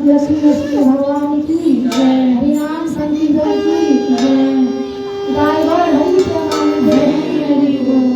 भगवान की हरिनाम संकीर्तन की गाय हरि प्रेमानंद हरि बोल।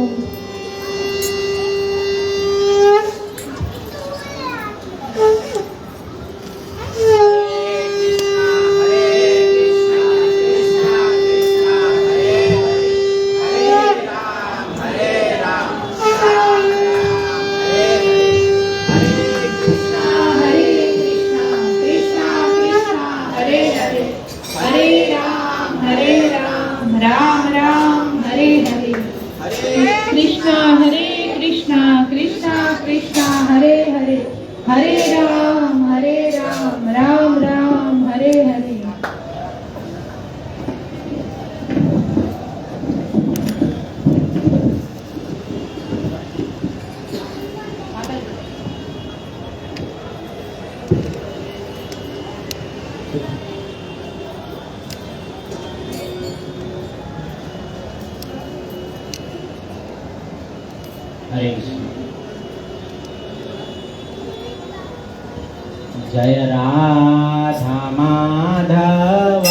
जय राधा माधव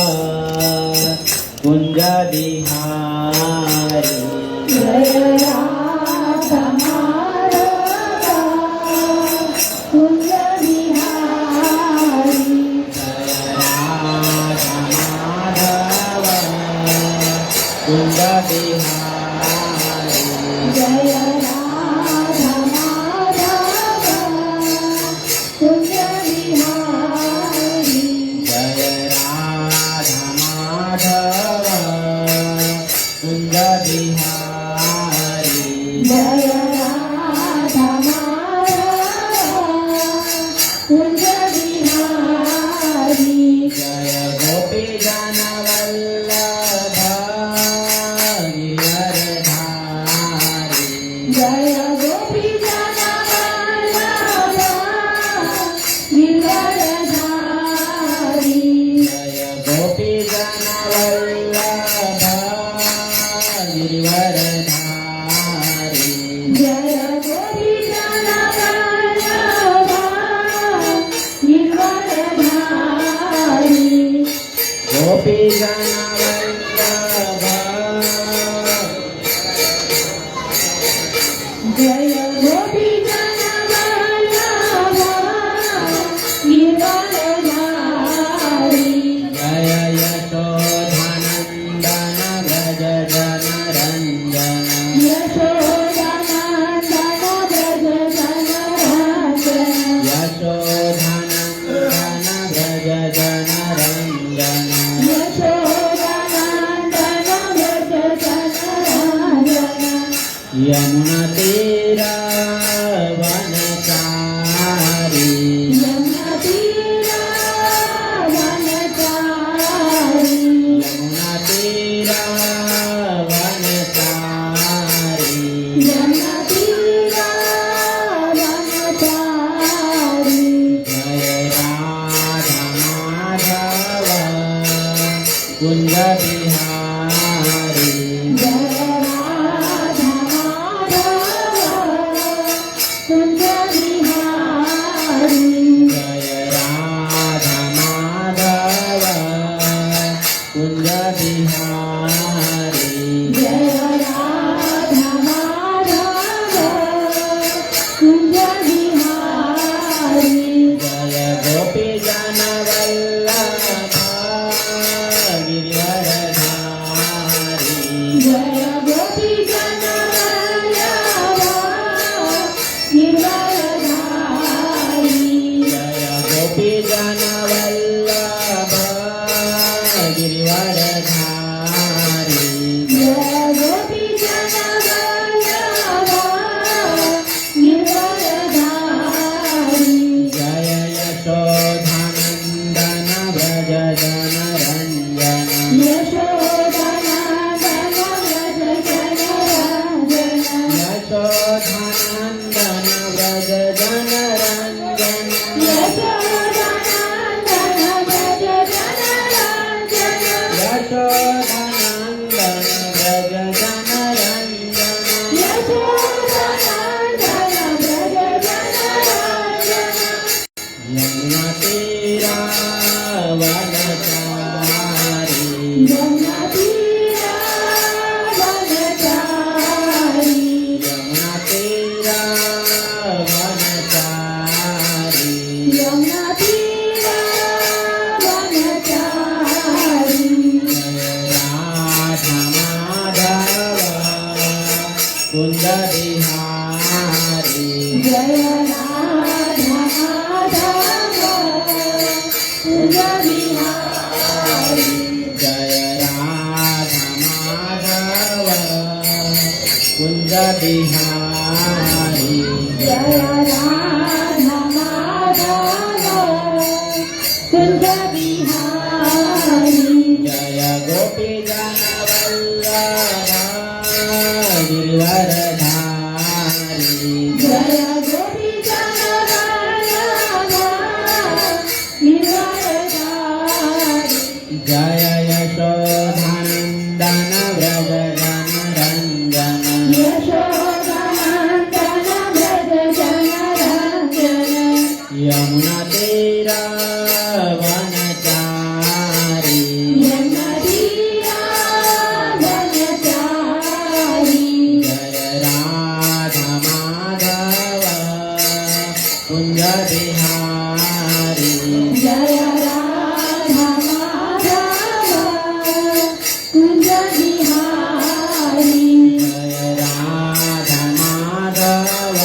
कुंज बिहारी, जय राधा माधव कुंज बिहारी, जय राधा माधव कुंज बिहारी, जय राधा माधव कुंज बिहारी, जय राधा माधव कुंज बिहारी, जय राधा माधव कुंज बिहारी, जय गोपी जन वल्लभ गिरधारी, जय गोपी जन वल्लभ गिरधारी, जय गोपी जन वल्लभ गिरधारी, जय गोपी जन वल्लभ गिरधारी, गोपी जन वल्लभ जय गोपी जन वल्लभ गिरधारी, जय यशोधनन्दन व्रज जनरञ्जन, यशोदानन्दन व्रज जनरञ्जन, यशोधनन्दन व्रज जनरञ्जन, यशोदानन्दन व्रज जनरञ्जन, यमुनातीरावनचारी, यमुनातीरावनचारी, यमुनातीरावनचारी, यमुनातीरावनचारी, जय कुंज बिहारी जय राधा माधव कुंज बिहारी जय राधा माधव कुंज बिहारी जय राधा माधव कुंज बिहारी जय गोपी जन वल्लभ गिरिवरधारी जय गोपी जन वल्लभ गिरिवरधारी जय गोपी जन वल्लभ गिरिवरधारी जय गोपी जन वल्लभ गिरिवरधारी जय यशोधानन्दन व्रज जनरञ्जन यशोदानन्दन व्रज जनरञ्जन यशोधानन्दन व्रज जनरञ्जन यशोदानन्दन व्रज जनरञ्जन यशोधानन्दन व्रज जनरञ्जन यशोदानन्दन व्रज जनरञ्जन यमुनतीरावनचारी यमुनातीरावनचारी यमुनतीरावनचारी यमुनातीरावनचारी राधा माधव कुंज बिहारी जय राधा माधव कुंज बिहारी जय राधा माधव कुंज बिहारी जय राधा माधव कुंज बिहारी जय गोपी जन वल्लभ गिरिवरधारी जय गोपी जन वल्लभ गिरिवरधारी जय यशोधानन्दन व्रज जनरञ्जन यशोदानन्दन व्रज जनरञ्जन यमुनतीरावनचारी यमुनातीरावनचारी जय राधा माधव कुंज बिहारी जय राधा माधव कुंज बिहारी जय राधा माधव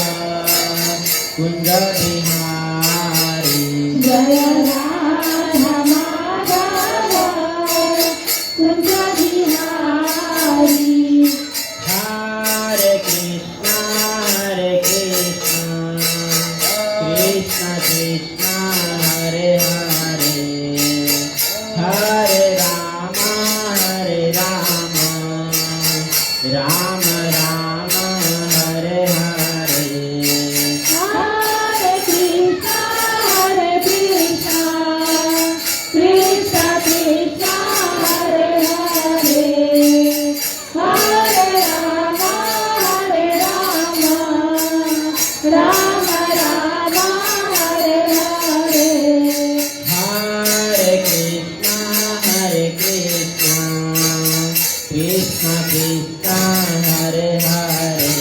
कुंज बिहारी जय राधा माधव कुंज बिहारी हरे कृष्णा कृष्ण कृष्ण हरे हरे हरे राम राम राम हरे हरे हरे कृष्णा कृष्ण कृष्ण हरे हरे हरे राम राम राम हरे हरे हरे कृष्ण कृष्ण कृष्ण हरे हरे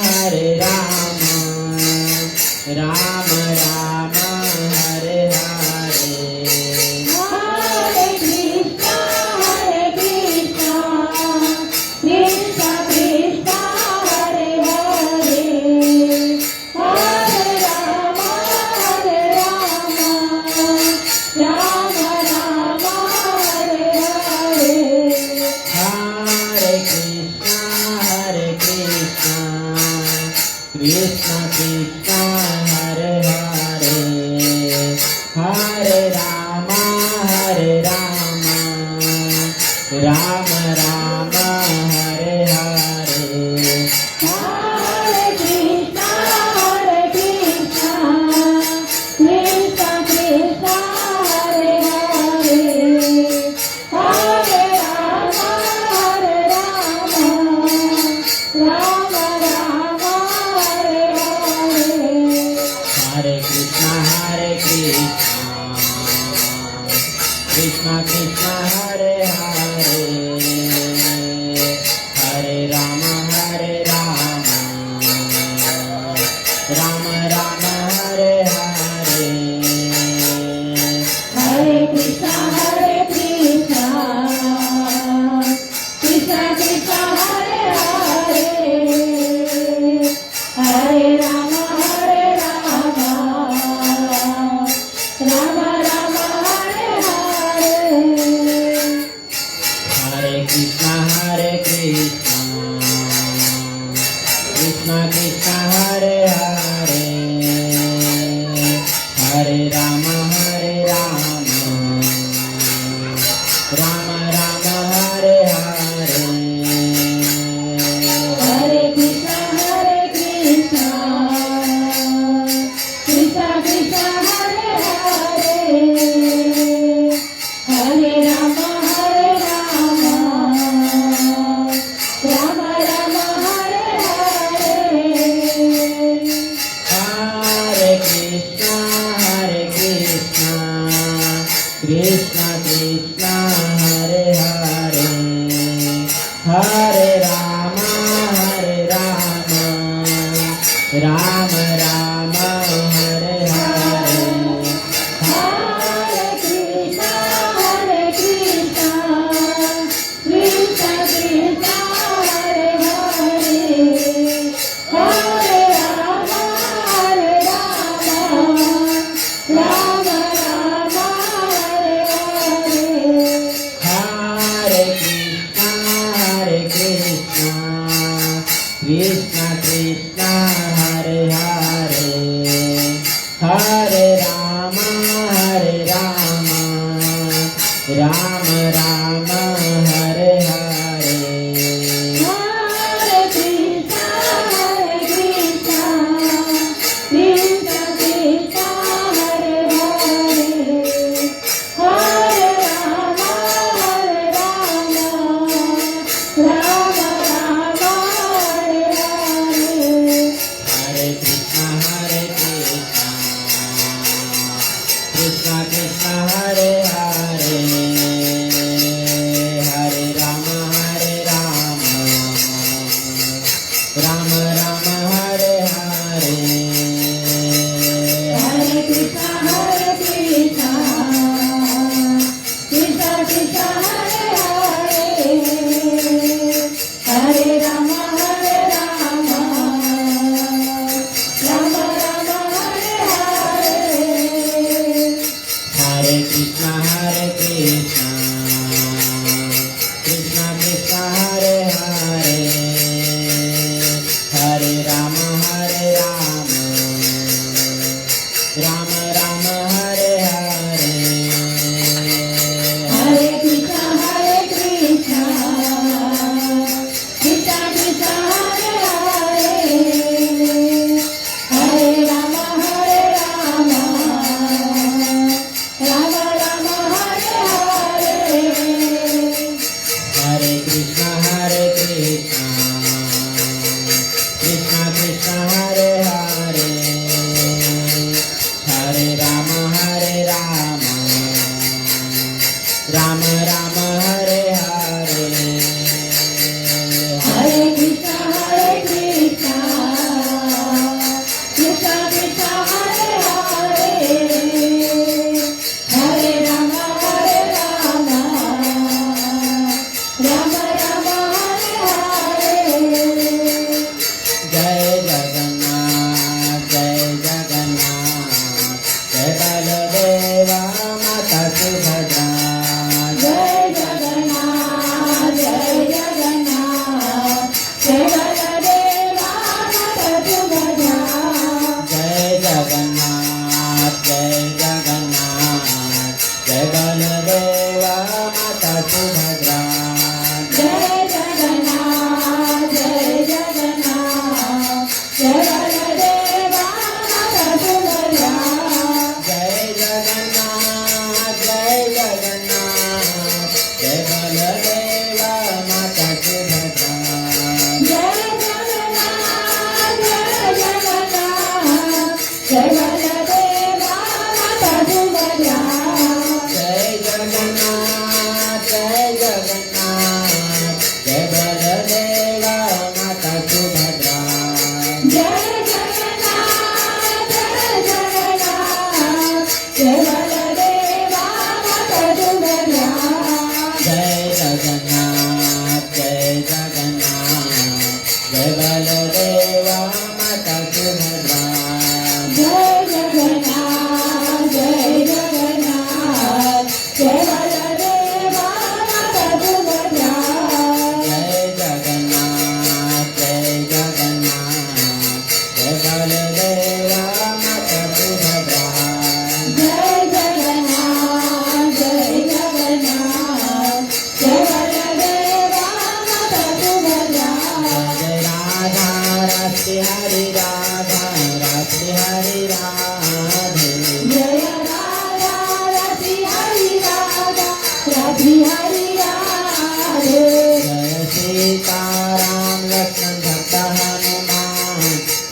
हरे राम राम राम हरे हरे हरे कृष्णा कृष्ण कृष्ण कृष्ण हरे हरे हरे राम राम राम हरे हरे हरे कृष्ण कृष्ण कृष्ण हरे Ram Hare Hare Hare Krishna, Krishna Krishna, Hare Hare, Hare Rama, Rama Rama, Hare Hare. Hare Krishna, Krishna Krishna, Hare Hare, Hare Rama, Rama Rama, Hare Hare. Hare Krishna, Krishna Krishna, Hare Hare, Hare Rama, Rama Rama, Hare Hare. Hare Krishna, Krishna Krishna, Hare Hare, Hare Rama, Rama Rama, Hare Hare. Hare Krishna, Krishna Krishna, Hare Hare, Hare Rama, Rama Rama, Hare Hare. Hare Krishna, Krishna Krishna, Hare Hare, Hare Rama, Rama Rama, Hare Hare. Hare Krishna, Krishna Krishna, Hare Hare, Hare Rama, Rama Rama, Hare Hare. Hare Krishna, Krishna Krishna, Hare Hare, Hare Rama, Rama Rama, Hare Hare. Hare Krishna, Krishna Krishna, Hare Hare, Hare Rama, Rama Rama, Hare Hare. Hare Krishna, Krishna Krishna, Hare Hare, Hare Rama, Rama Rama, Hare Hare. Hare Krishna, Krishna Krishna, Hare Hare, Hare Rama, Rama Rama, Hare Hare. Hare Krishna, Krishna Krishna, Hare Hare, Hare Rama, Rama Rama, Hare Hare. Hare Krishna, Krishna Krishna, Hare Hare, Hare Rama, Rama Rama, Hare Hare. Jai Jagannath, Jai Baladeva, Mata Subhadra. Jai Jagannath, Jai Jagannath, Jai Baladeva, Mata Subhadra. Jai Jagannath, Jai Baladeva, Mata Subhadra. Jai Jagannath, Jai Jagannath, Jai Baladeva, Mata Subhadra. Jai Jagannath, Jai Baladeva, Mata Subhadra. Jai Jagannath, Jai Jagannath, Jai Baladeva, Mata Subhadra. Jai Jagannath, Jai Baladeva, Mata Subhadra. Jai Jagannath, Hari Radhe जय राधा राधे हरि राधा राधे हरि राधे जय सीताराम लक्ष्मण भक्त हनुमान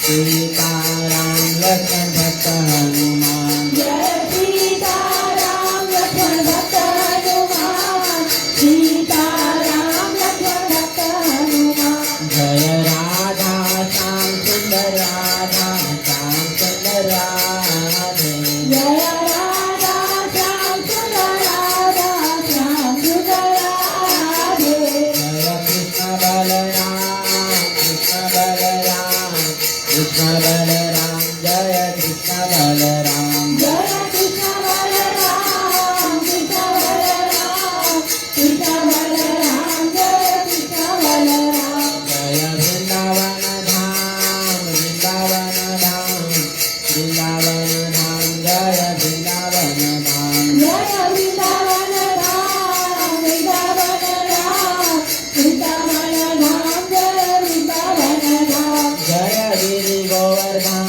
सीताराम लक्ष्मण भक्त हनुमान जय सीताराम लक्ष्मण भक्त हनुमान सीताराम लक्ष्मण भक्त हनुमान जय राधा श्याम सुंदर राधा श्याम सुंदर राधे जय राधा श्याम सुंदर राधा श्याम सुंदर राधे जय कृष्ण बलराम कृष्ण बलराम कृष्ण बलराम जय कृष्ण बलराम जय कृष्ण बलराम कृष्ण बलराम कृष्ण बलराम जय कृष्ण बलराम जय वृंदावन धाम वृंदावन धाम वृंदावन धाम जय वृंदावन धाम जय वृंदावन धाम वृंदावन धाम वृंदावन धाम जय वृंदावन धाम जय गिरि गोवर्धन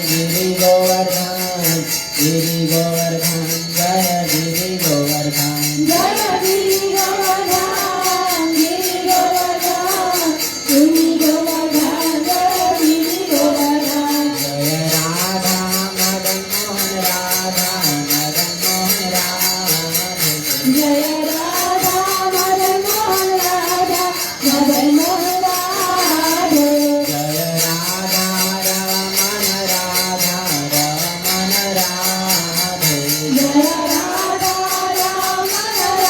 गिरि गोवर्धन गिरि गोवर्धन जय गिरि गोवर्धन जय गिरि गोवर्धन गिरि गोवर्धन गिरि गोवर्धन जय गिरि गोवर्धन जय राधा मदन मोहन राधा मदन मोहन राधे जय राधा मदन मोहन राधा मदन मोहन राधे जय राधा रमण राधा रमण राधे जय राधा रमण राधा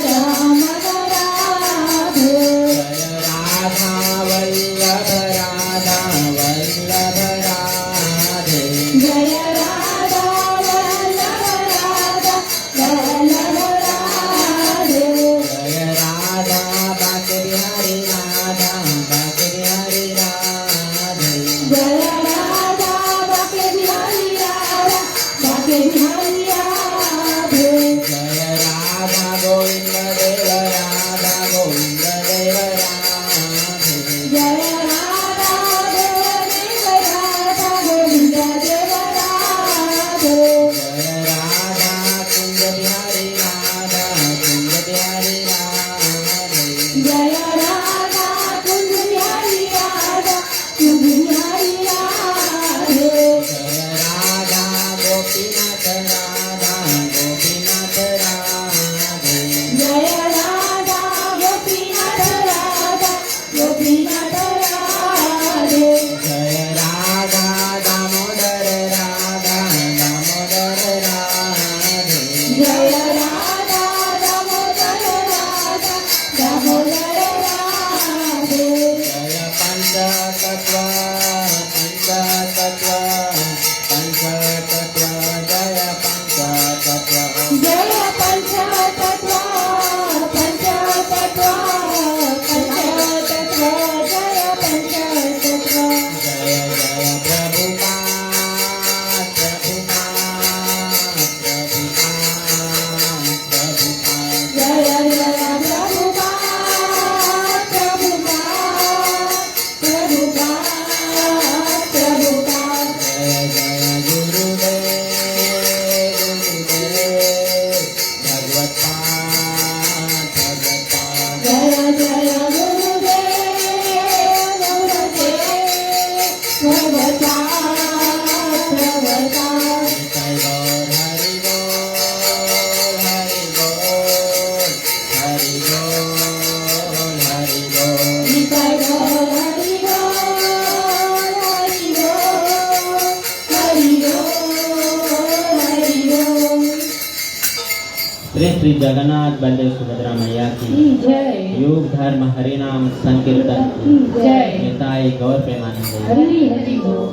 रमण राधे जय राधा वल्लभ राधा वल्लभ राधे जय राधा वल्लभ राधा वल्लभ राधे जय राधा बांके हरि राधा बांके हरि राधे जय राधा बाके बिहारी राधा बाके बिहारी राधे जय राधा गोविंद देव राधा गोविंद देव राधे जय राधा देव राधा गोविंद देव राधे जय राधा कुंज बिहारी राधा कुंज बिहारी राधे जय राधा कुंज बिहारी राधा कुंज बिहारी राधे जय राधा गोपीनाथ राधा गोपीनाथ राधे जय राधा गोपीनाथ राधा गोपीनाथ राधे जय राधा दामोदर राधा दामोदर राधे जय राधा दामोदर राधा दामोदर राधे जय पंचतत्व पंचतत्व पंचतत्व जय पंचतत्व जय पंचतत्व पंचतत्व पंचतत्व जय पंचतत्व जय जय प्रभुपाद प्रभुपाद प्रभुपाद जय जय प्रभुपाद प्रभुपाद प्रभुपाद प्रभुपाद जय जय गुरुदेव गुरुदेव भगवत्पाद भगवत्पाद जय जय गुरुदेव गुरुदेव प्रभुपाद प्रभुपाद जय गौर हरि बोल हरि बोल हरि बोल हरि बोल निताय गौर हरि बोल हरि बोल हरि बोल हरि बोल श्री श्री जगन्नाथ बलदेव सुभद्रा मैया की जय योग धर्म हरिनाम संकीर्तन की जय निताई गौर प्रेमानंद हरि हरि बोल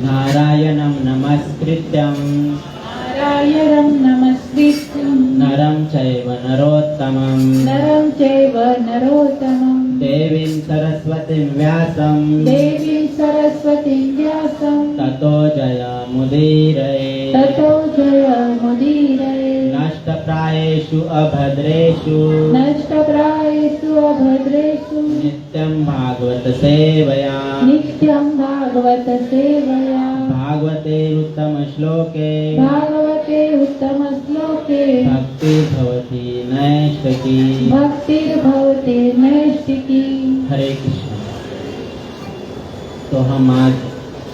नारायणं नमस्कृत्यं नारायणं नमस्कृत्यं नरं चैव नरोत्तमं नरं चैव नरोत्तमं देवीं सरस्वतीं व्यासं देवीं सरस्वतीं व्यासं ततो जयमुदीरये ततो जयमुदीरये नष्ट नष्टप्रायेषु अभद्रेषु नष्टप्रायेषु अभद्रेषु नित्यं भागवत सेवया नित्यं भागवत सेवया भागवते उत्तम श्लोके भागवते उत्तम श्लोके भक्ति भवति नैष्ठिकी भक्तिर्भवति नैष्ठिकी। हरे कृष्ण। तो हम आज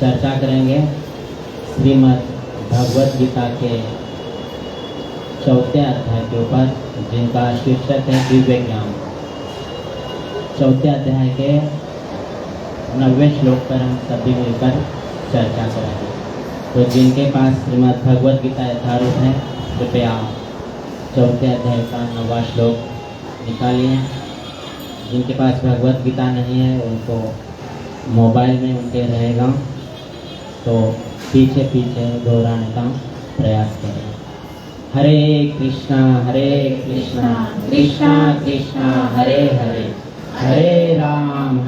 चर्चा करेंगे श्रीमद् भगवद गीता के 4थे अध्याय के ऊपर, जिनका शीर्षक है दिव्य ज्ञान। 4थे अध्याय के 90वें श्लोक पर हम सभी मिलकर चर्चा करेंगे। तो जिनके पास श्रीमद् भगवद गीता यथारूप है, कृपया 4थे अध्याय का 9वां श्लोक निकालिए। जिनके पास भगवद गीता नहीं है, उनको मोबाइल में उनके रहेगा, तो पीछे पीछे दोहराने का प्रयास करें। हरे कृष्णा कृष्णा कृष्णा हरे हरे, हरे राम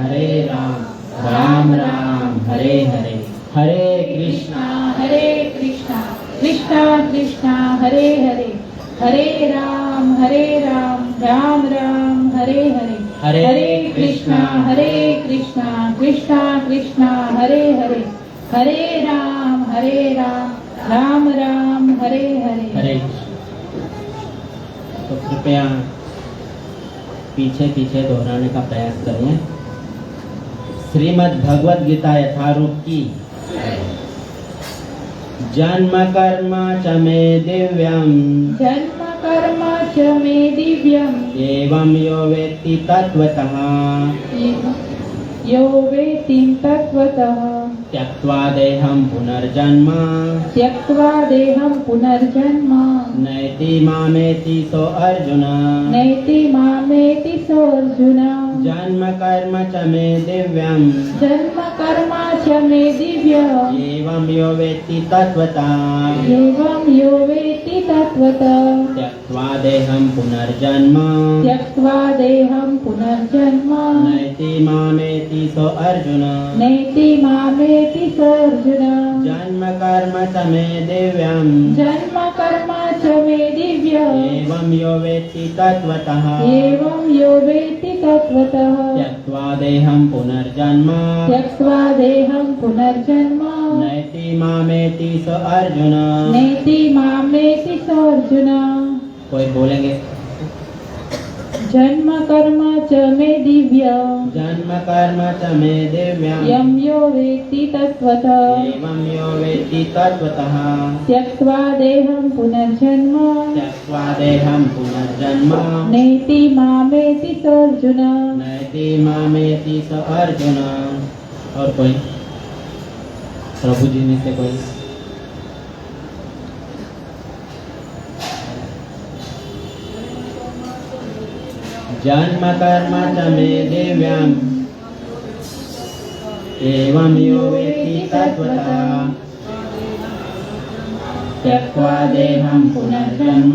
राम राम हरे हरे। हरे कृष्णा कृष्णा कृष्णा हरे हरे, हरे राम राम राम हरे हरे। हरे कृष्णा कृष्णा कृष्णा हरे हरे, हरे राम राम राम हरे हरे। हरे कृष्ण। तो कृपया पीछे पीछे दोहराने का प्रयास करें। श्रीमद् भगवद गीता यथारूप की जन्म कर्म च मे दिव्यम, जन्म कर्म च मे दिव्यम, एवं यो वेत्ति तत्वतः यो वेत्ति तत्वतः त्यक्त्वा देहं पुनर्जन्म नैति मामेति सो अर्जुन, नैति मामेति सो अर्जुन। जन्म कर्म च मे दिव्यम, जन्म कर्म च मे दिव्यम्, एवं यो वेत्ति तत्वतः एवं यो वेत्ति तत्वतः त्यक्त्वा देहं पुनर्जन्म नैति मामेति सो अर्जुन, नैति मामेति सो अर्जुन। जन्म कर्म च मे दिव्यम, जन्म कर्म च मे दिव्यम्, एवं यो वेत्ति तत्वतः एवं यो वेत्ति तत्वतः त्यक्त्वा देहं पुनर्जन्म नैति मामेति सो अर्जुन। नैति मामेति सो अर्जुन। कोई बोलेंगे? जन्म कर्म च मे दिव्यम्, जन्म कर्म च मे दिव्यम, यं यो वेत्ति तत्वतः एवं यो वेत्ति तत्वतः त्यक्त्वा देहं पुनर्जन्म नैति मामेति सो अर्जुन। नैति मामेति सो अर्जुन। और कोई प्रभु जी में से कोई? जन्म कर्म च मे दिव्यम, एवं यो वेत्ति तत्वतः त्यक्त्वा देहं पुनर्जन्म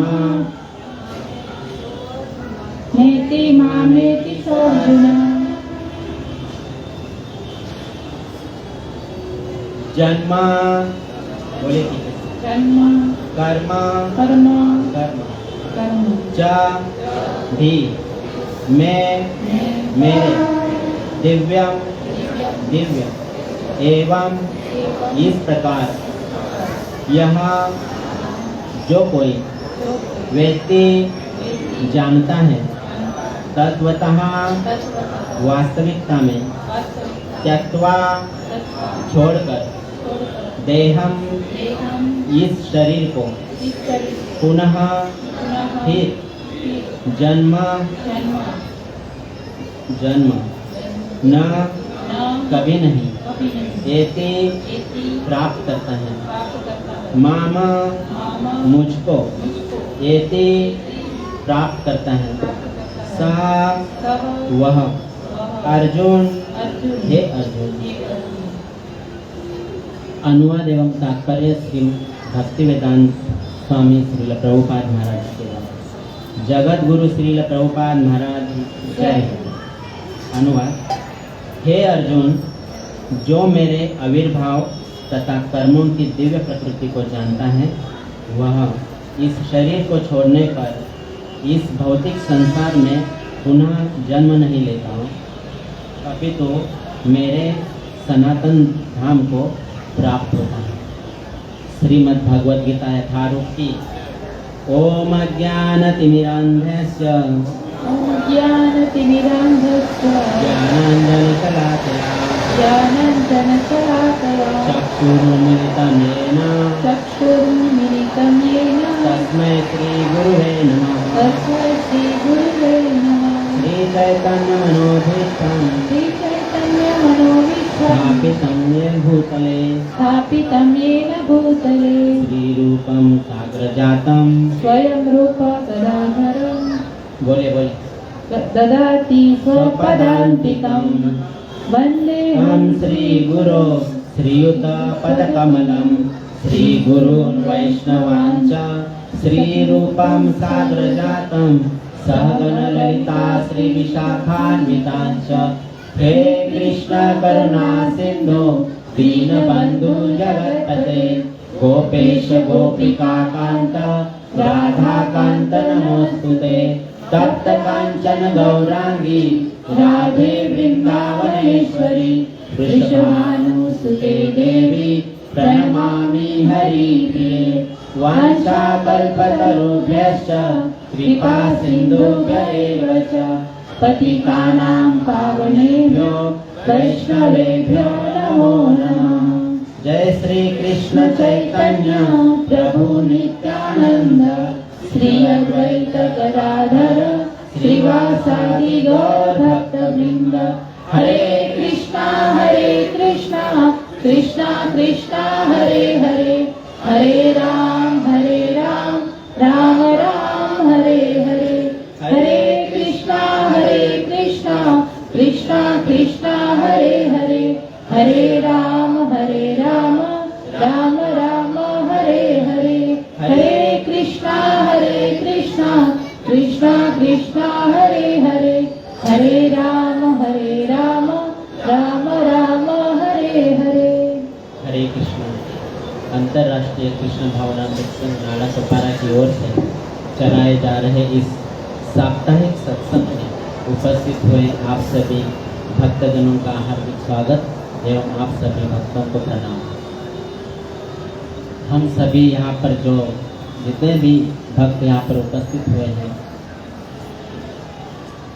नैति मामेति सो अर्जुन। जन्म बोले कि जन्म कर्म कर्म कर्म कर्म च भी मैं मेरे दिव्यम दिव्य एवं इस प्रकार यह जो कोई व्यक्ति जानता है तत्वतः वास्तविकता में त्यक्त्वा छोड़कर देहम इस शरीर को पुनः फिर जन्म न कभी नहीं एति प्राप्त करता है। मामा मुझको एति प्राप्त करता है। सा वह अर्जुन हे अर्जुन। अनुवाद एवं तात्पर्य श्री भक्तिवेदांत स्वामी श्रील प्रभुपाद महाराज के द्वारा। जगत गुरु श्रील प्रभुपाद महाराज जय। अनुवाद: हे अर्जुन, जो मेरे आविर्भाव तथा कर्मों की दिव्य प्रकृति को जानता है, वह इस शरीर को छोड़ने पर इस भौतिक संसार में पुनः जन्म नहीं लेता हूँ, अपितु मेरे सनातन धाम को प्राप्त होता है। श्रीमद् भगवद गीता यथारूपी ओम अज्ञानतिमिरान्धस्य ज्ञानाञ्जनशलाकया चक्षुरुन्मिलितं येन तस्मै श्रीगुरुवे नमः। श्रीचैतन्यमनोभीष्टं स्थापितं येन भूतले श्रीरूपं साग्रजातं स्वयं रूप गदाधरं बोले बोले ददाति स्वपदान्तिकं वन्देऽहं श्रीगुरो श्रीयुतपदकमलं श्रीगुरून् वैष्णवांच श्रीरूपं साग्रजातं सहगणललिता श्रीविशाखान्वितांच। हे कृष्ण करुणा सिन्धो दीनबन्धु जगत्पते गोपेश गोपिकान्त राधाकान्त नमोऽस्तुते। तप्त कांचन गौरांगी राधे वृंदावनेश्वरी वृषभानुसुते देवी प्रणमामि हरिप्रिये। वाञ्छाकल्पतरुभ्यश्च कृपा सिन्धुभ्य एव च पतितानां पावनेभ्यो वैष्णवेभ्यो नमो नमः। जय श्री कृष्ण चैतन्य प्रभु नित्यानंद श्री अद्वैत गदाधर श्रीवासादि गौर भक्तवृंद। हरे कृष्णा कृष्णा कृष्णा हरे हरे, हरे राम राम राम हरे हरे। हरे कृष्णा कृष्णा कृष्णा हरे हरे, हरे राम राम राम हरे हरे। हरे कृष्णा कृष्णा कृष्णा हरे हरे, हरे राम राम राम हरे हरे। हरे कृष्ण। अंतर्राष्ट्रीय कृष्ण भावनामृत संघ नाला सोपारा की ओर से चलाए जा रहे इस साप्ताहिक सत्संग में उपस्थित हुए आप सभी भक्तजनों का हार्दिक स्वागत एवं आप सभी भक्तों को प्रणाम। हम सभी यहाँ पर जो जितने भी भक्त यहाँ पर उपस्थित हुए हैं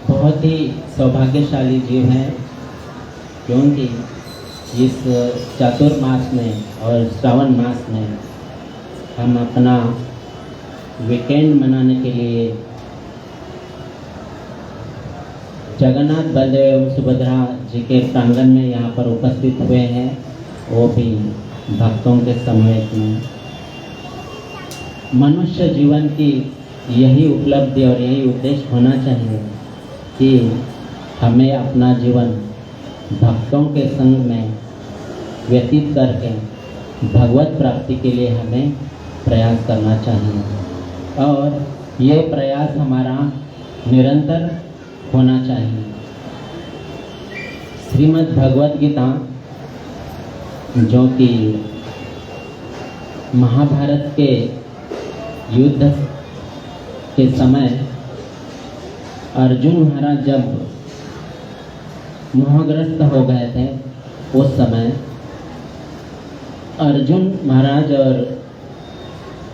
बहुत ही सौभाग्यशाली जीव हैं, क्योंकि इस चातुर्मास में और श्रावण मास में हम अपना वीकेंड मनाने के लिए जगन्नाथ बलदेव एवं सुभद्रा जी के प्रांगण में यहाँ पर उपस्थित हुए हैं, वो भी भक्तों के समवेत में। मनुष्य जीवन की यही उपलब्धि और यही उद्देश्य होना चाहिए कि हमें अपना जीवन भक्तों के संग में व्यतीत करके भगवत प्राप्ति के लिए हमें प्रयास करना चाहिए और ये प्रयास हमारा निरंतर होना चाहिए। श्रीमद् भगवद गीता जो कि महाभारत के युद्ध के समय अर्जुन महाराज जब मोहग्रस्त हो गए थे, उस समय अर्जुन महाराज और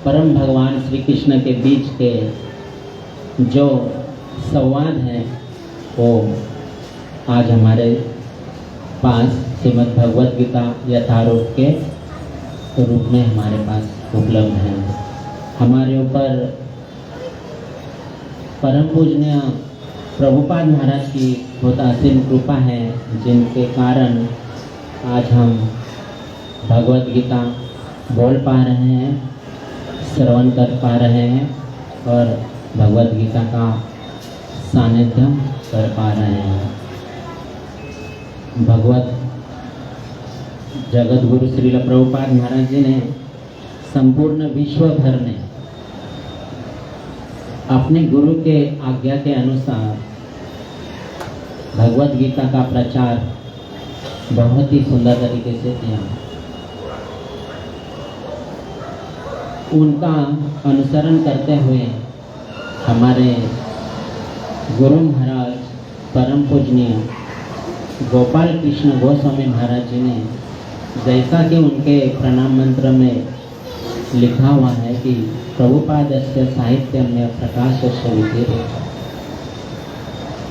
परम भगवान श्री कृष्ण के बीच के जो संवाद है वो आज हमारे पास श्रीमद् भगवद गीता यथारूप के रूप में हमारे पास उपलब्ध है। हमारे ऊपर परम पूजनीय प्रभुपाद महाराज की बहुत असीम कृपा है, जिनके कारण आज हम भगवद गीता बोल पा रहे हैं, श्रवण कर पा रहे हैं और भगवद गीता का सानिध्य कर पा रहे हैं। भगवत जगत गुरु श्रील प्रभुपाद महाराज जी ने संपूर्ण विश्व भर में अपने गुरु के आज्ञा के अनुसार भगवत गीता का प्रचार बहुत ही सुंदर तरीके से किया। उनका अनुसरण करते हुए हमारे गुरु महाराज परम पूजनीय गोपाल कृष्ण गोस्वामी महाराज जी ने, जैसा कि उनके प्रणाम मंत्र में लिखा हुआ है कि प्रभुपादस्य साहित्यम्य प्रकाशस्य विधिरे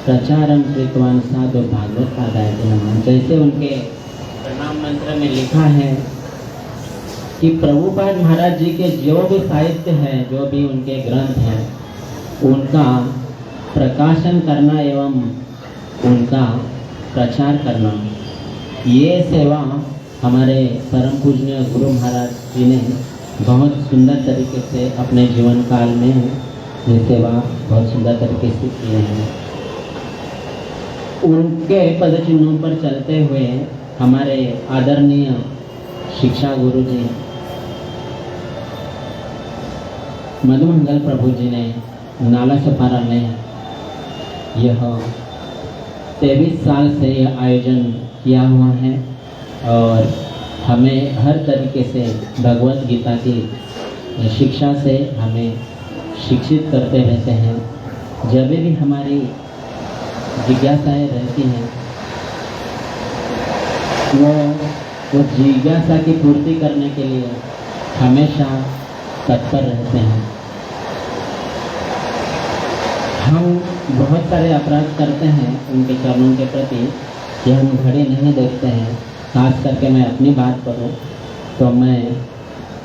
प्रचारम कृतवान साधु भागवत पादाय नमः। जैसे उनके प्रणाम मंत्र में लिखा है कि प्रभुपाद महाराज जी के जो भी साहित्य है, जो भी उनके ग्रंथ हैं, उनका प्रकाशन करना एवं उनका प्रचार करना, ये सेवा हमारे परम पूजनीय गुरु महाराज जी ने बहुत सुंदर तरीके से अपने जीवन काल में ये सेवा बहुत सुंदर तरीके से किए हैं। उनके पद चिन्हों पर चलते हुए हमारे आदरणीय शिक्षा गुरु जी मधुमंगल प्रभु जी ने नाला सपारा में यह 23 साल से यह आयोजन किया हुआ है और हमें हर तरीके से भगवत गीता की शिक्षा से हमें शिक्षित करते रहते हैं। जब भी हमारी जिज्ञासाएं रहती हैं, वो जिज्ञासा की पूर्ति करने के लिए हमेशा तत्पर रहते हैं। हम बहुत सारे अपराध करते हैं उनके चरणों के प्रति कि हम घड़ी नहीं देखते हैं। खास करके मैं अपनी बात करूं तो मैं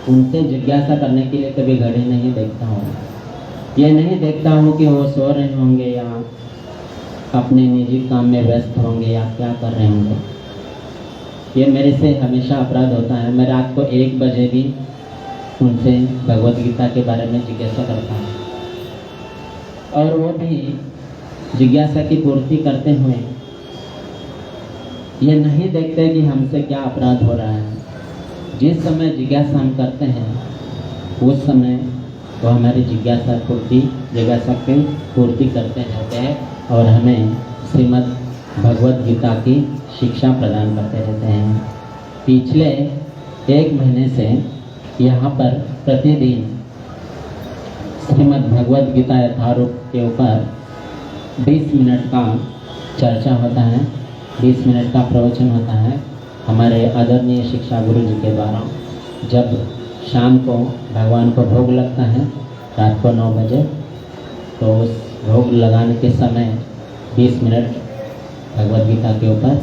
उनसे जिज्ञासा करने के लिए कभी घड़ी नहीं देखता हूं। ये नहीं देखता हूं कि वो सो रहे होंगे या अपने निजी काम में व्यस्त होंगे या क्या कर रहे होंगे। ये मेरे से हमेशा अपराध होता है। मैं रात को 1 बजे भी उनसे भगवत गीता के बारे में जिज्ञासा करता हूँ और वो भी जिज्ञासा की पूर्ति करते हुए ये नहीं देखते कि हमसे क्या अपराध हो रहा है। जिस समय जिज्ञासा हम करते हैं उस समय वो हमारी जिज्ञासा की पूर्ति करते रहते हैं और हमें श्रीमद् भगवत गीता की शिक्षा प्रदान करते रहते हैं। पिछले 1 महीने से यहाँ पर प्रतिदिन श्रीमद् भगवत गीता यथारूप के ऊपर 20 मिनट का चर्चा होता है, 20 मिनट का प्रवचन होता है हमारे आदरणीय शिक्षा गुरु जी के द्वारा। जब शाम को भगवान को भोग लगता है रात को 9 बजे, तो उस भोग लगाने के समय 20 मिनट भगवत गीता के ऊपर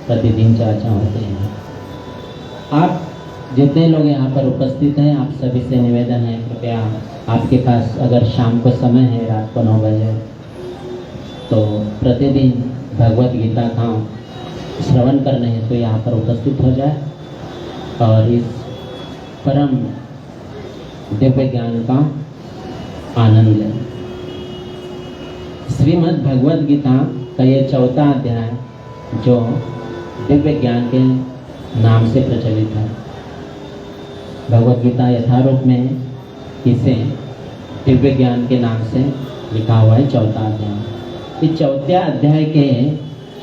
प्रतिदिन चर्चा होती है। आप जितने लोग यहाँ पर उपस्थित हैं, आप सभी से निवेदन है, कृपया आपके पास अगर शाम को समय है रात को 9 बजे, तो प्रतिदिन भगवत गीता का श्रवण करने हैं तो यहाँ पर उपस्थित हो जाए और इस परम दिव्य ज्ञान का आनंद लें। श्रीमद् भगवत गीता का ये 4था अध्याय जो दिव्य ज्ञान के नाम से प्रचलित है। भगवत गीता यथारूप में इसे दिव्य ज्ञान के नाम से लिखा हुआ है 4था अध्याय। इस 4थे अध्याय के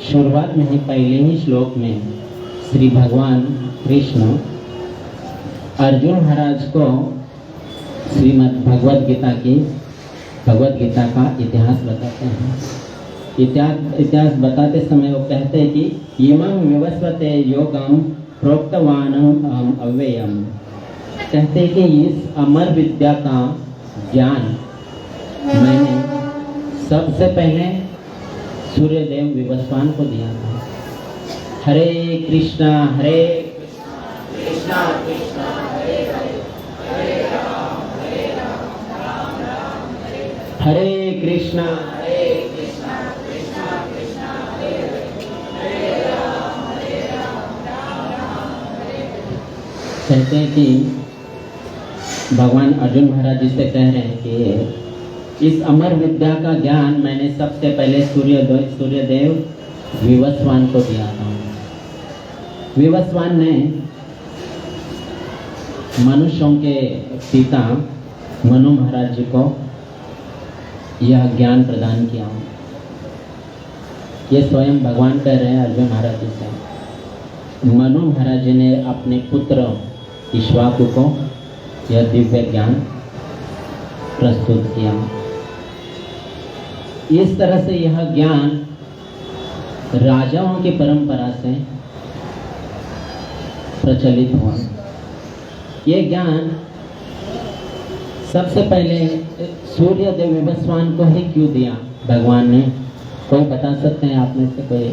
शुरुआत में ही पहले ही श्लोक में श्री भगवान कृष्ण अर्जुन महाराज को श्रीमद् भगवत गीता का इतिहास बताते हैं। इतिहास बताते समय वो कहते हैं कि इमं विवस्वते योगम प्रोक्तवानम अहम अव्ययम। कहते हैं कि इस अमर विद्या का ज्ञान मैंने सबसे पहले सूर्यदेव विवस्वान को दिया था। हरे कृष्णा कृष्णा कृष्णा हरे हरे, हरे राम राम राम हरे कृष्णा कृष्णा कृष्णा हरे हरे, हरे राम राम राम हरे हरे। कहते हैं कि भगवान अर्जुन महाराज जी से कह रहे हैं कि इस अमर विद्या का ज्ञान मैंने सबसे पहले सूर्यदेव विवस्वान को दिया था। विवस्वान ने मनुष्यों के पिता मनु महाराज जी को यह ज्ञान प्रदान किया। ये स्वयं भगवान कह रहे हैं अर्जुन महाराज जी से। मनु महाराज जी ने अपने पुत्र इक्ष्वाकु को यह दिव्य ज्ञान प्रस्तुत किया। इस तरह से यह ज्ञान राजाओं की परंपरा से प्रचलित हुआ। ये ज्ञान सबसे पहले सूर्य देव विवस्वान को ही क्यों दिया भगवान ने? कोई बता सकते हैं आप में से कोई?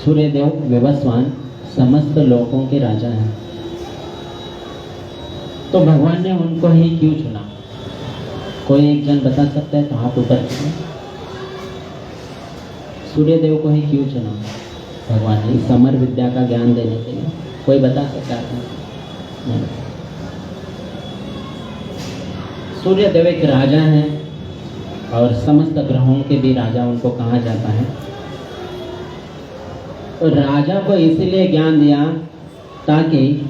सूर्य देव विवस्वान समस्त लोगों के राजा हैं, तो भगवान ने उनको ही क्यों चुना? कोई एक जन बता सकता है तो हाथ ऊपर कीजिए। सूर्य देव को ही क्यों चुना भगवान ने? समर विद्या का ज्ञान देने के लिए कोई बता सकता है? सूर्य देव एक राजा हैं और समस्त ग्रहों के भी राजा उनको कहा जाता है। तो राजा को इसीलिए ज्ञान दिया ताकि